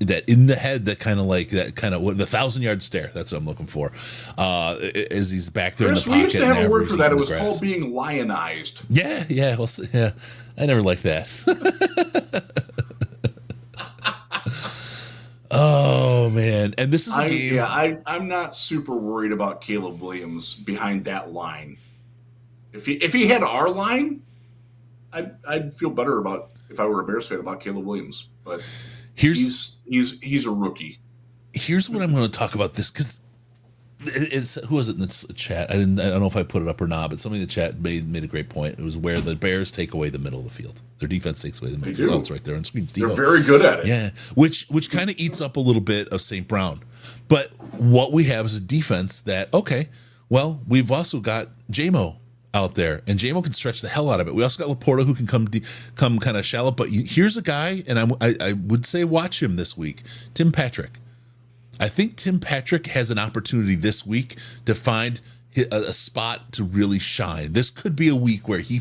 in the head, the 1,000-yard stare. That's what I'm looking for. As he's back there, Chris, in the pocket. We used to have a word for that. It was called being lionized. Yeah. Well, yeah. I never liked that. Oh man! And this is a game. Yeah, I'm not super worried about Caleb Williams behind that line. If he had our line, I'd feel better about, if I were a Bears fan, about Caleb Williams. But he's a rookie. Here's what I'm going to talk about this, because it's who was it in the chat? I don't know if I put it up or not, but somebody in the chat made a great point. It was where the Bears take away the middle of the field. Their defense takes away the middle of the field. Oh, it's right there on screen. They're very good at it. Yeah, which kind of eats up a little bit of St. Brown. But what we have is a defense that, okay, well, we've also got J-Mo out there, and J-Mo can stretch the hell out of it. We also got Laporta, who can come kind of shallow. But here's a guy, and I would say watch him this week, Tim Patrick. I think Tim Patrick has an opportunity this week to find a spot to really shine. This could be a week where he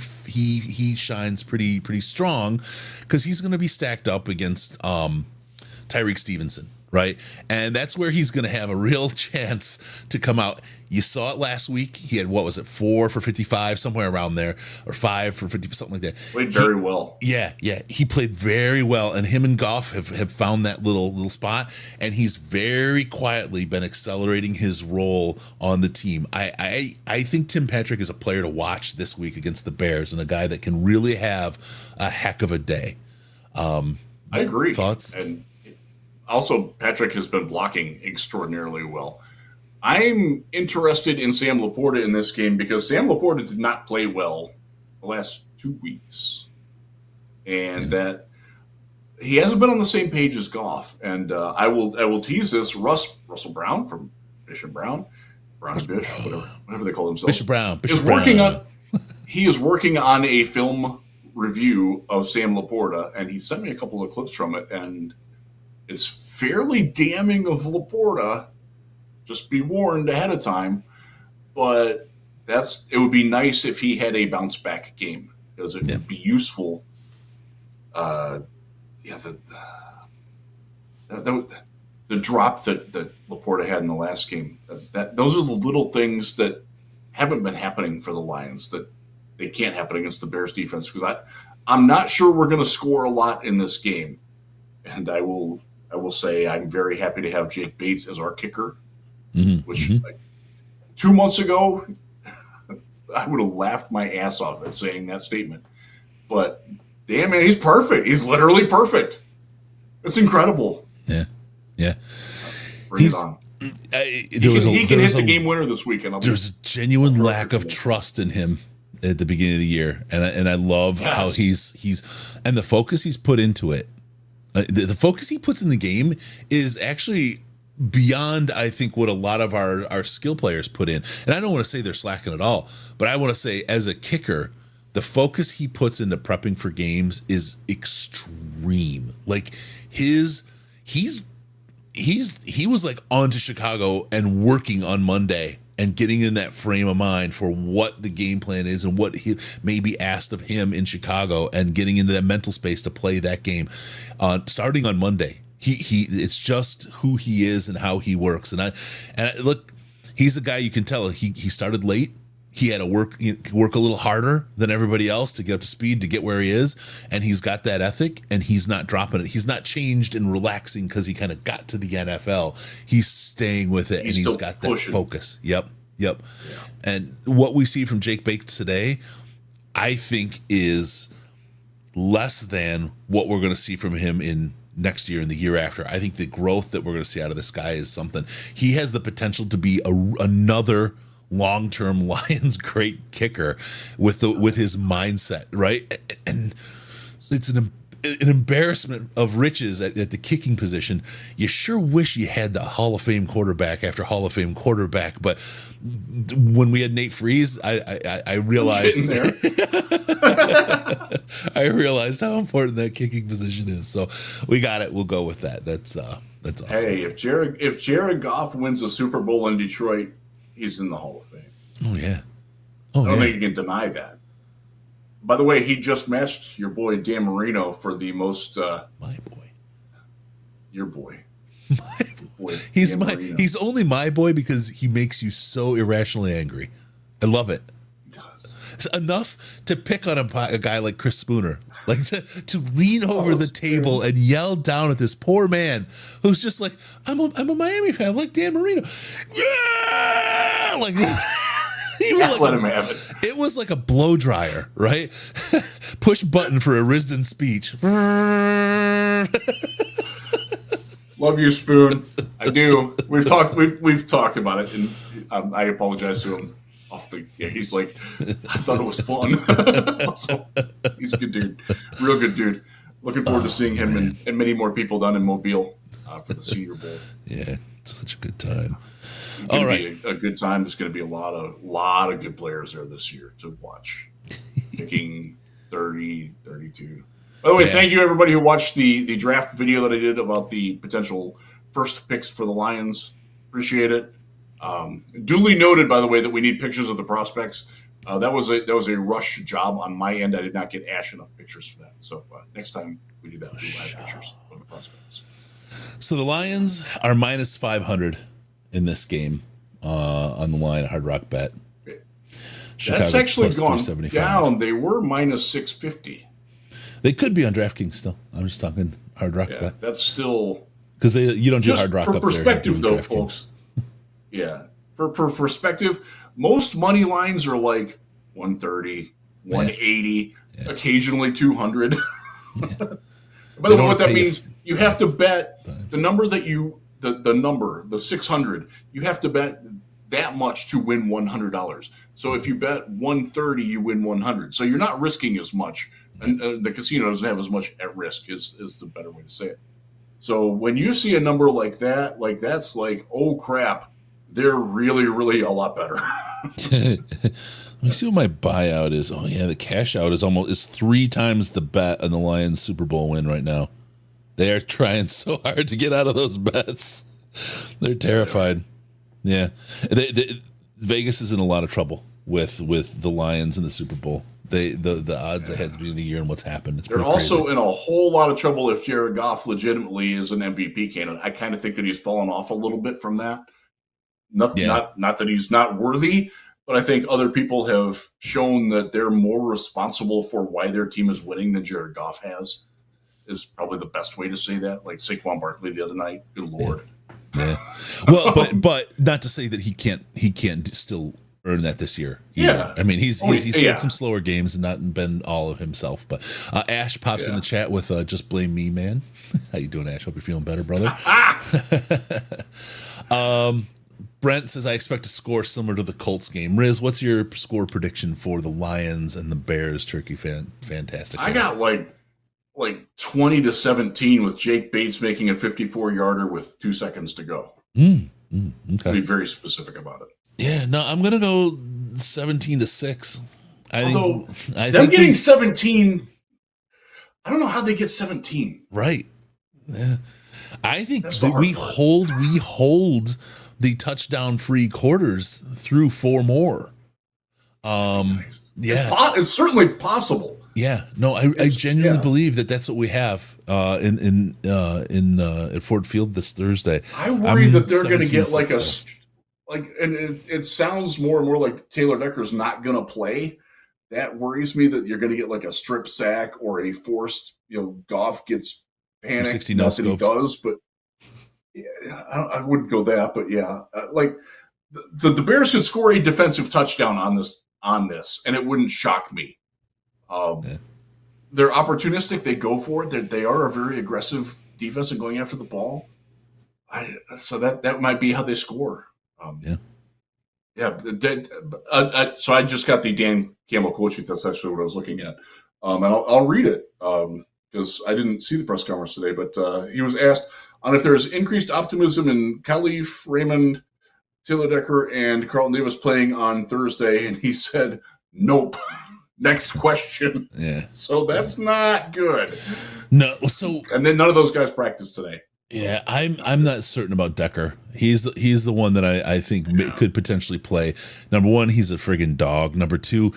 shines pretty strong, because he's going to be stacked up against Tyreek Stevenson, right? And that's where he's going to have a real chance to come out. You saw it last week. He had, 4 for 55, somewhere around there, or 5 for 50, something like that. Played very well. Yeah. He played very well, and him and Goff have found that little spot, and he's very quietly been accelerating his role on the team. I think Tim Patrick is a player to watch this week against the Bears, and a guy that can really have a heck of a day. I agree. Thoughts? And also, Patrick has been blocking extraordinarily well. I'm interested in Sam Laporta in this game, because Sam Laporta did not play well the last 2 weeks. And that he hasn't been on the same page as Goff. And I will tease this. Russell Brown from Bishop Brown and Bish, whatever they call themselves. Bishop Brown. He is working on a film review of Sam Laporta, and he sent me a couple of clips from it, and it's fairly damning of Laporta. Just be warned ahead of time. But it would be nice if he had a bounce back game, because it would be useful. The drop that Laporta had in the last game. Those are the little things that haven't been happening for the Lions, that they can't happen against the Bears defense, because I'm not sure we're going to score a lot in this game. And I will say I'm very happy to have Jake Bates as our kicker. Which, like, 2 months ago, laughed my ass off at saying that statement. But damn, man, he's perfect. He's literally perfect. It's incredible. Yeah. Bring it on. He can hit the game winner this weekend. There's a genuine lack of trust in him at the beginning of the year, and I love how he's and the focus he's put into it. The focus he puts in the game is actually beyond, I think, what a lot of our skill players put in. And I don't want to say they're slacking at all, but I want to say as a kicker, the focus he puts into prepping for games is extreme. Like he was like on to Chicago and working on Monday and getting in that frame of mind for what the game plan is and what he may be asked of him in Chicago, and getting into that mental space to play that game starting on Monday. He it's just who he is and how he works. And I look, he's a guy you can tell he started late. He had to work a little harder than everybody else to get up to speed, to get where he is. And he's got that ethic, and he's not dropping it. He's not changed and relaxing because he kind of got to the NFL. He's staying with it, and he's got that focus. Yep. Yeah. And what we see from Jake Bates today, I think, is less than what we're going to see from him in next year and the year after. I think the growth that we're going to see out of this guy is something. He has the potential to be another long-term Lions great kicker with his mindset, right? And it's an embarrassment of riches at the kicking position. You sure wish you had the Hall of Fame quarterback after Hall of Fame quarterback, but when we had Nate Freeze, I realized I realized how important that kicking position is. So we got it. We'll go with that. That's awesome. Hey, if Jared Goff wins the Super Bowl in Detroit, he's in the Hall of Fame. Oh yeah. I don't think you can deny that. By the way, he just matched your boy Dan Marino for the most. My boy. Your boy. He's only my boy because he makes you so irrationally angry. I love it. He does. It's enough to pick on a guy like Chris Spooner, like to lean over the table and yell down at this poor man who's just like, I'm a Miami fan, like Dan Marino. Yeah! Like. Let him have it. It was like a blow dryer, right? Push button for a Risden speech. Love you, Spoon. I do. We've talked about it, and I apologize to him. He's like, I thought it was fun. So, he's a good dude, real good dude. Looking forward to seeing him and many more people down in Mobile for the Senior Bowl. Yeah, it's such a good time. It's going to be a good time. There's going to be a lot of good players there this year to watch. Picking 30, 32. By the way, thank you everybody who watched the draft video that I did about the potential first picks for the Lions. Appreciate it. Duly noted, by the way, that we need pictures of the prospects. That was a rush job on my end. I did not get Ash enough pictures for that. So next time we do that, we'll have pictures of the prospects. So the Lions are minus 500 in this game on the line at Hard Rock Bet. That's actually gone down. They were minus 650. They could be on DraftKings still. I'm just talking Hard Rock Bet. That's still because you don't do Hard Rock for up perspective there, though, folks. Yeah, for perspective, most money lines are like 130, 180, occasionally 200. By the way, what that means, you have to bet the number that the 600, you have to bet that much to win $100. So if you bet 130, you win 100. So you're not risking as much, and the casino doesn't have as much at risk is the better way to say it. So when you see a number like that, that's like, oh crap, they're really, really a lot better. Let me see what my buyout is. Oh yeah, the cash out is 3 times the bet on the Lions Super Bowl win right now. They are trying so hard to get out of those bets. They're terrified. Yeah, Vegas is in a lot of trouble with the Lions in the Super Bowl. The odds ahead at the beginning of the year and what's happened. They're also in a whole lot of trouble if Jared Goff legitimately is an MVP candidate. I kind of think that he's fallen off a little bit from that. Not that he's not worthy, but I think other people have shown that they're more responsible for why their team is winning than Jared Goff has. Is probably the best way to say that. Like Saquon Barkley the other night. Good Lord. Yeah. Well, but not to say that he can't still earned that this year. Yeah. I mean, he's had some slower games and not been all of himself. But Ash pops in the chat with just blame me, man. How you doing, Ash? Hope you're feeling better, brother. Brent says, I expect a score similar to the Colts game. Riz, what's your score prediction for the Lions and the Bears turkey fantastic? I got like 20-17 with Jake Bates making a 54-yarder with 2 seconds to go. Okay. Be very specific about it. Yeah, no, I'm gonna go 17-6. Although I them think getting 17, I don't know how they get 17. Right. Yeah. I think That's the hard we part. hold the touchdown free quarters through 4 more. Nice. Yeah, It's certainly possible. yeah. No, I genuinely believe that's what we have at Ford Field this Thursday. I worry that they're going to 17-6 get like though. and it sounds more and more like Taylor Decker's not going to play. That worries me that you're going to get like a strip sack or a forced, Goff gets panicked. 60 Not that he no-scopes. does, but I wouldn't go that. But like the Bears could score a defensive touchdown on this, and it wouldn't shock me. They're opportunistic. They go for it. They are a very aggressive defense and going after the ball. So that might be how they score. So I just got the Dan Campbell quote sheet. That's actually what I was looking at. And I'll read it because I didn't see the press conference today. But he was asked on if there's increased optimism in Khalif, Raymond, Taylor Decker, and Carlton Davis playing on Thursday. And he said, nope. Next question. Yeah. So that's not good. No. So and then none of those guys practiced today. yeah, I'm not certain about Decker. He's the one that I think could potentially play. Number one, he's a friggin' dog. Number two,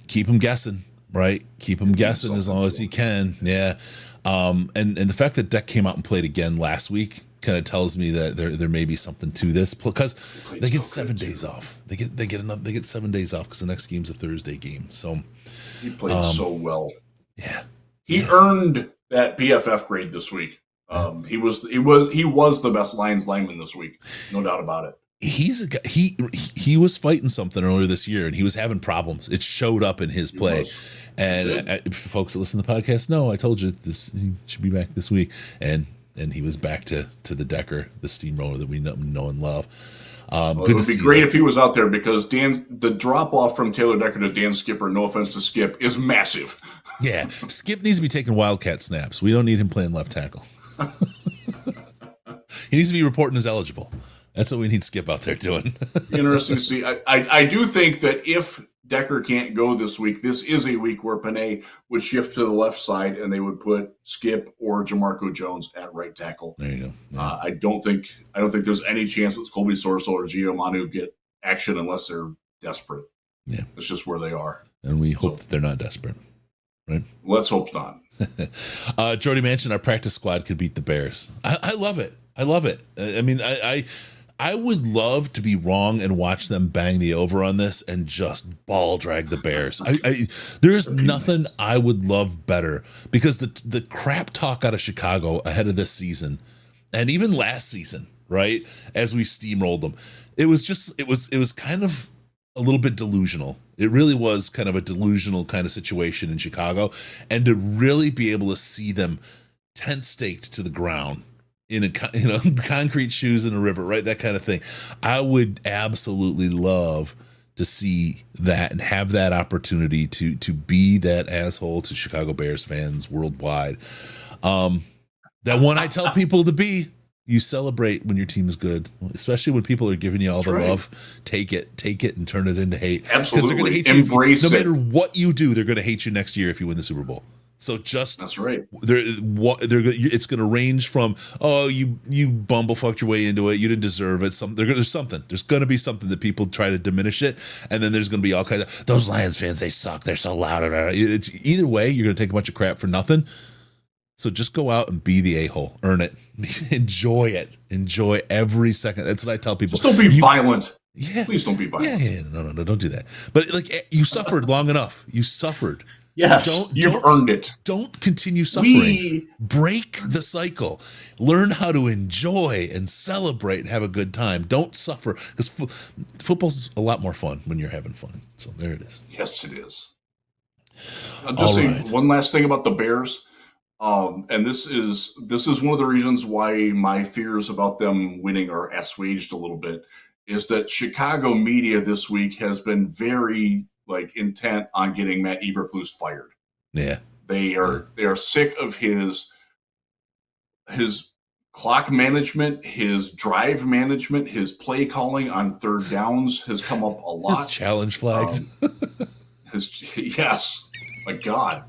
keep him guessing, right? Keep him guessing as long as you can. Yeah. And the fact that Deck came out and played again last week kind of tells me that there may be something to this because they get 7 days off. They get 7 days off because the next game's a Thursday game. So he played so well. Yeah. He earned that PFF grade this week. He was the best Lions lineman this week, no doubt about it. He's a guy, he was fighting something earlier this year and he was having problems. It showed up in his play. And folks that listen to the podcast know I told you he should be back this week, and he was back to the Decker, the steamroller that we know and love. It would be great if he was out there because the drop off from Taylor Decker to Dan Skipper, no offense to Skip, is massive. Yeah, Skip needs to be taking wildcat snaps. We don't need him playing left tackle. He needs to be reporting as eligible. That's what we need Skip out there doing. Interesting to see. I do think that if Decker can't go this week, this is a week where Panay would shift to the left side and they would put Skip or Jamarco Jones at right tackle. There you go. Yeah. I don't think there's any chance that Colby Sorso or Gio Manu get action unless they're desperate. Yeah. It's just where they are. And we hope that they're not desperate. Right? Let's hope not. Jordy Manchin, our practice squad could beat the Bears. I love it. I love it. I mean, I would love to be wrong and watch them bang the over on this and just ball drag the Bears. There's nothing I would love better because the crap talk out of Chicago ahead of this season and even last season, right? As we steamrolled them, it was kind of a little bit delusional. It really was kind of a delusional kind of situation in Chicago, and to really be able to see them tent staked to the ground in concrete shoes in a river, right? That kind of thing. I would absolutely love to see that and have that opportunity to be that asshole to Chicago Bears fans worldwide. That one I tell people to be. You celebrate when your team is good, especially when people are giving you all the love. Take it and turn it into hate. Absolutely. Because they're going to hate you. Embrace no it. matter what you do, they're going to hate you next year if you win the Super Bowl. So that's right. It's going to range from, oh, you bumblefucked your way into it, you didn't deserve it. There's something. There's going to be something that people try to diminish it, and then there's going to be all kinds of those Lions fans. They suck. They're so loud. It's either way. You're going to take a bunch of crap for nothing. So just go out and be the a-hole. Earn it. Enjoy it. Enjoy every second. That's what I tell people. Just don't be violent. Yeah. Please don't be violent. Yeah. No. Don't do that. But like you suffered long enough. You suffered. Yes, you've earned it. Don't continue suffering. Break the cycle. Learn how to enjoy and celebrate and have a good time. Don't suffer, because football's a lot more fun when you're having fun. So there it is. Yes, it is. I'll just say one last thing about the Bears, and this is one of the reasons why my fears about them winning are assuaged a little bit, is that Chicago media this week has been very intent on getting Matt Eberflus fired. Yeah. They are sick of his clock management, his drive management, his play calling on third downs has come up a lot. His challenge flags. Yes. My God.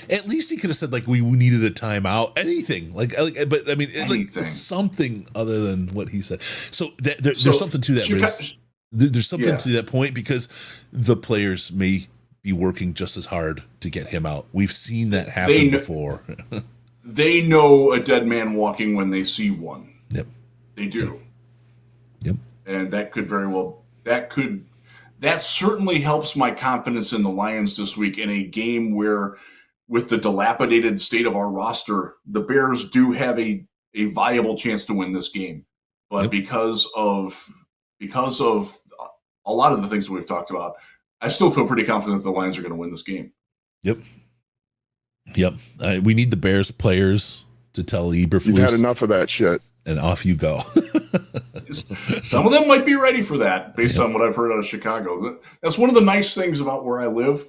At least he could have said we needed a timeout, anything but I mean, something other than what he said. So there's something to that. There's something to that point, because the players may be working just as hard to get him out. We've seen that happen before. They know a dead man walking when they see one. Yep. They do. Yep. And that certainly helps my confidence in the Lions this week, in a game where, with the dilapidated state of our roster, the Bears do have a viable chance to win this game. But because of a lot of the things that we've talked about, I still feel pretty confident that the Lions are going to win this game. Yep. We need the Bears players to tell Eberflus, you've had enough of that shit, and off you go. Some of them might be ready for that, based on what I've heard out of Chicago. That's one of the nice things about where I live.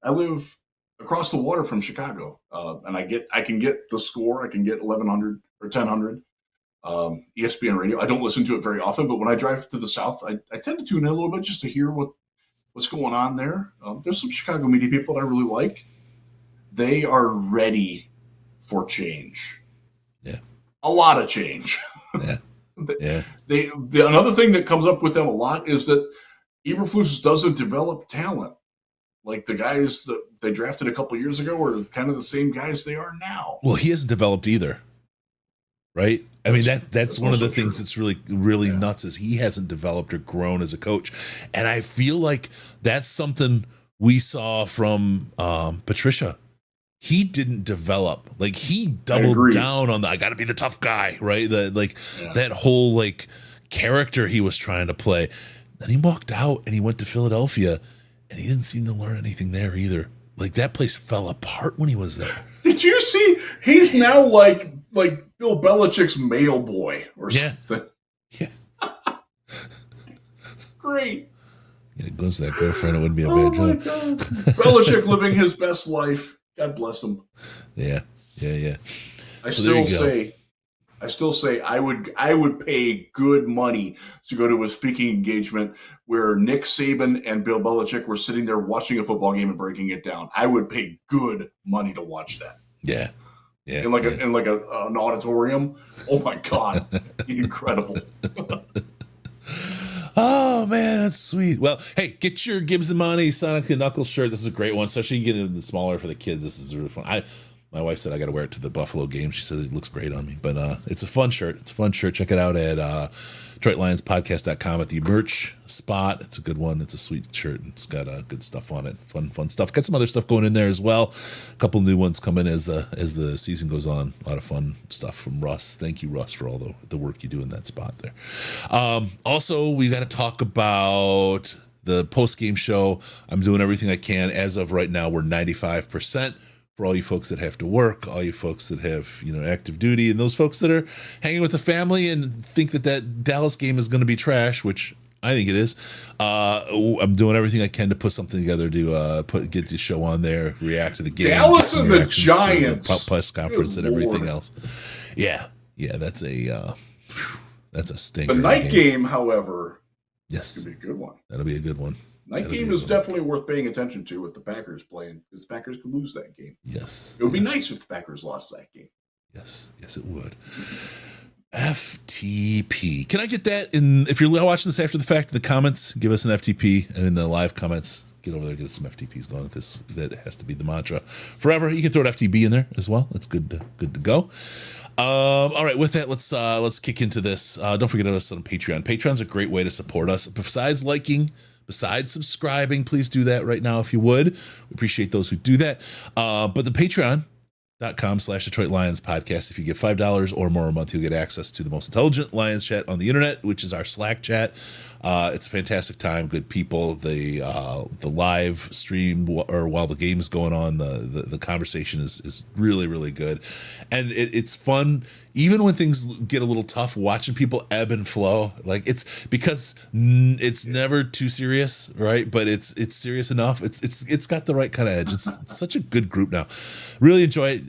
I live across the water from Chicago, and I can get the score. I can get 1100 or 1000. ESPN radio. I don't listen to it very often, but when I drive to the South, I tend to tune in a little bit just to hear what's going on there. There's some Chicago media people that I really like. They are ready for change. Yeah. A lot of change. Yeah. Another thing that comes up with them a lot is that Eberflus doesn't develop talent. Like the guys that they drafted a couple years ago are kind of the same guys they are now. Well, he hasn't developed either. Right? I mean, that's one of the things that's really nuts, is he hasn't developed or grown as a coach. And I feel like that's something we saw from Patricia. He didn't develop. He doubled down on I got to be the tough guy, right? That whole character he was trying to play. Then he walked out and he went to Philadelphia, and he didn't seem to learn anything there either. That place fell apart when he was there. Did you see? He's now like Bill Belichick's mail boy or something. Yeah. Great. Get a glimpse of that girlfriend, it wouldn't be a bad job. God. Belichick living his best life. God bless him. Yeah. I still say I would pay good money to go to a speaking engagement where Nick Saban and Bill Belichick were sitting there watching a football game and breaking it down. I would pay good money to watch that. Yeah. In an auditorium. Oh my God. Incredible. Oh man, that's sweet. Well, hey, get your Gibbs and Monty Sonic and Knuckles shirt. This is a great one, especially you get it in the smaller for the kids. This is really fun. My wife said I got to wear it to the Buffalo game. She said it looks great on me. But it's a fun shirt. Check it out at DetroitLionsPodcast.com at the merch spot. It's a good one. It's a sweet shirt. It's got good stuff on it. Fun stuff. Got some other stuff going in there as well. A couple new ones coming as the season goes on. A lot of fun stuff from Russ. Thank you, Russ, for all the work you do in that spot there. Also, we got to talk about the post-game show. I'm doing everything I can. As of right now, we're 95%. For all you folks that have to work, all you folks that have, active duty, and those folks that are hanging with the family and think that Dallas game is going to be trash, which I think it is. I'm doing everything I can to put something together to get the show on there, react to the game. Dallas and the Giants. The press conference and everything else. Yeah, that's a stinker. The night game, however, yes, could be a good one. That'll be a good one. Night game is definitely worth paying attention to with the Packers playing, because the Packers could lose that game. Yes. It would be nice if the Packers lost that game. Yes, it would. FTP. Can I get that if you're watching this after the fact, in the comments, give us an FTP, and in the live comments, get over there, get us some FTPs going, because that has to be the mantra forever. You can throw an FTB in there as well. That's good to go. All right, with that, let's kick into this. Don't forget us on Patreon. Patreon's a great way to support us. Besides liking besides subscribing, please do that right now if you would. We appreciate those who do that. But the Patreon.com/Detroit Lions podcast. If you give $5 or more a month, you'll get access to the most intelligent Lions chat on the internet, which is our Slack chat. It's a fantastic time, good people. The live stream or while the game's going on, the conversation is really, really good. And it's fun, even when things get a little tough, watching people ebb and flow. Like it's because it's never too serious, right? But it's serious enough. It's got the right kind of edge. It's such a good group now. Really enjoy it.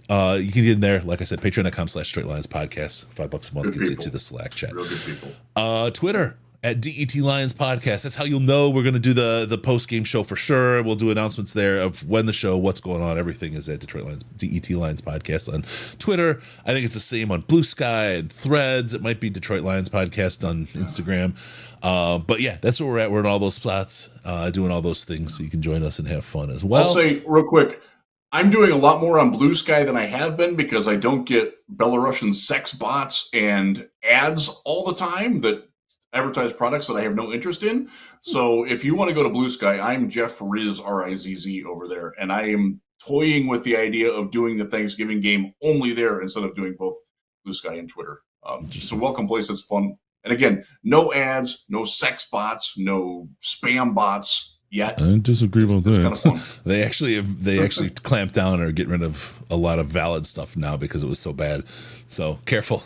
You can get in there, like I said, patreon.com/Detroit Lions podcast. $5 a month gets you to the Slack chat. Real good people. Twitter at DET Lions Podcast. That's how you'll know we're going to do the post-game show for sure. We'll do announcements there of when the show, what's going on. Everything is at Detroit Lions, DET Lions Podcast on Twitter. I think it's the same on Blue Sky and Threads. It might be Detroit Lions Podcast on Instagram. But yeah, that's where we're at. We're in all those spots, doing all those things, so you can join us and have fun as well. I'll say real quick, I'm doing a lot more on Blue Sky than I have been because I don't get Belarusian sex bots and ads all the time that advertise products that I have no interest in. So if you want to go to Blue Sky, I'm Jeff Rizz, Rizz over there. And I am toying with the idea of doing the Thanksgiving game only there instead of doing both Blue Sky and Twitter. It's a welcome place. It's fun. And again, no ads, no sex bots, no spam bots yet. I disagree with that. It's kind of fun. They actually clamped down and are getting rid of a lot of valid stuff now because it was so bad. So careful.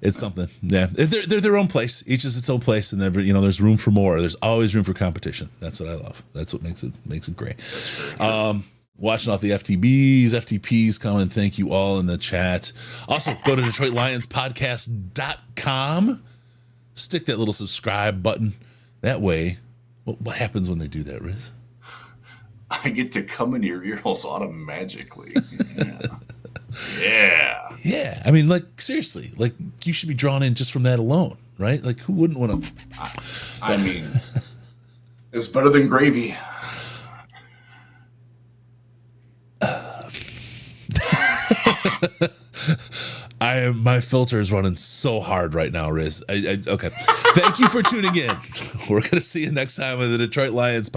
It's something. Yeah, they're their own place. Each is its own place, and there's room for more. There's always room for competition. That's what I love. That's what makes it great. Watching off the FTPs coming. Thank you all in the chat. Also, go to DetroitLionsPodcast.com. Stick that little subscribe button. That way, what happens when they do that, Riz? I get to come in your earholes automagically. Yeah. Yeah. I mean, like, seriously, like, you should be drawn in just from that alone, right? Like, who wouldn't want to? I mean, it's better than gravy. My filter is running so hard right now, Riz. Okay. Thank you for tuning in. We're going to see you next time with the Detroit Lions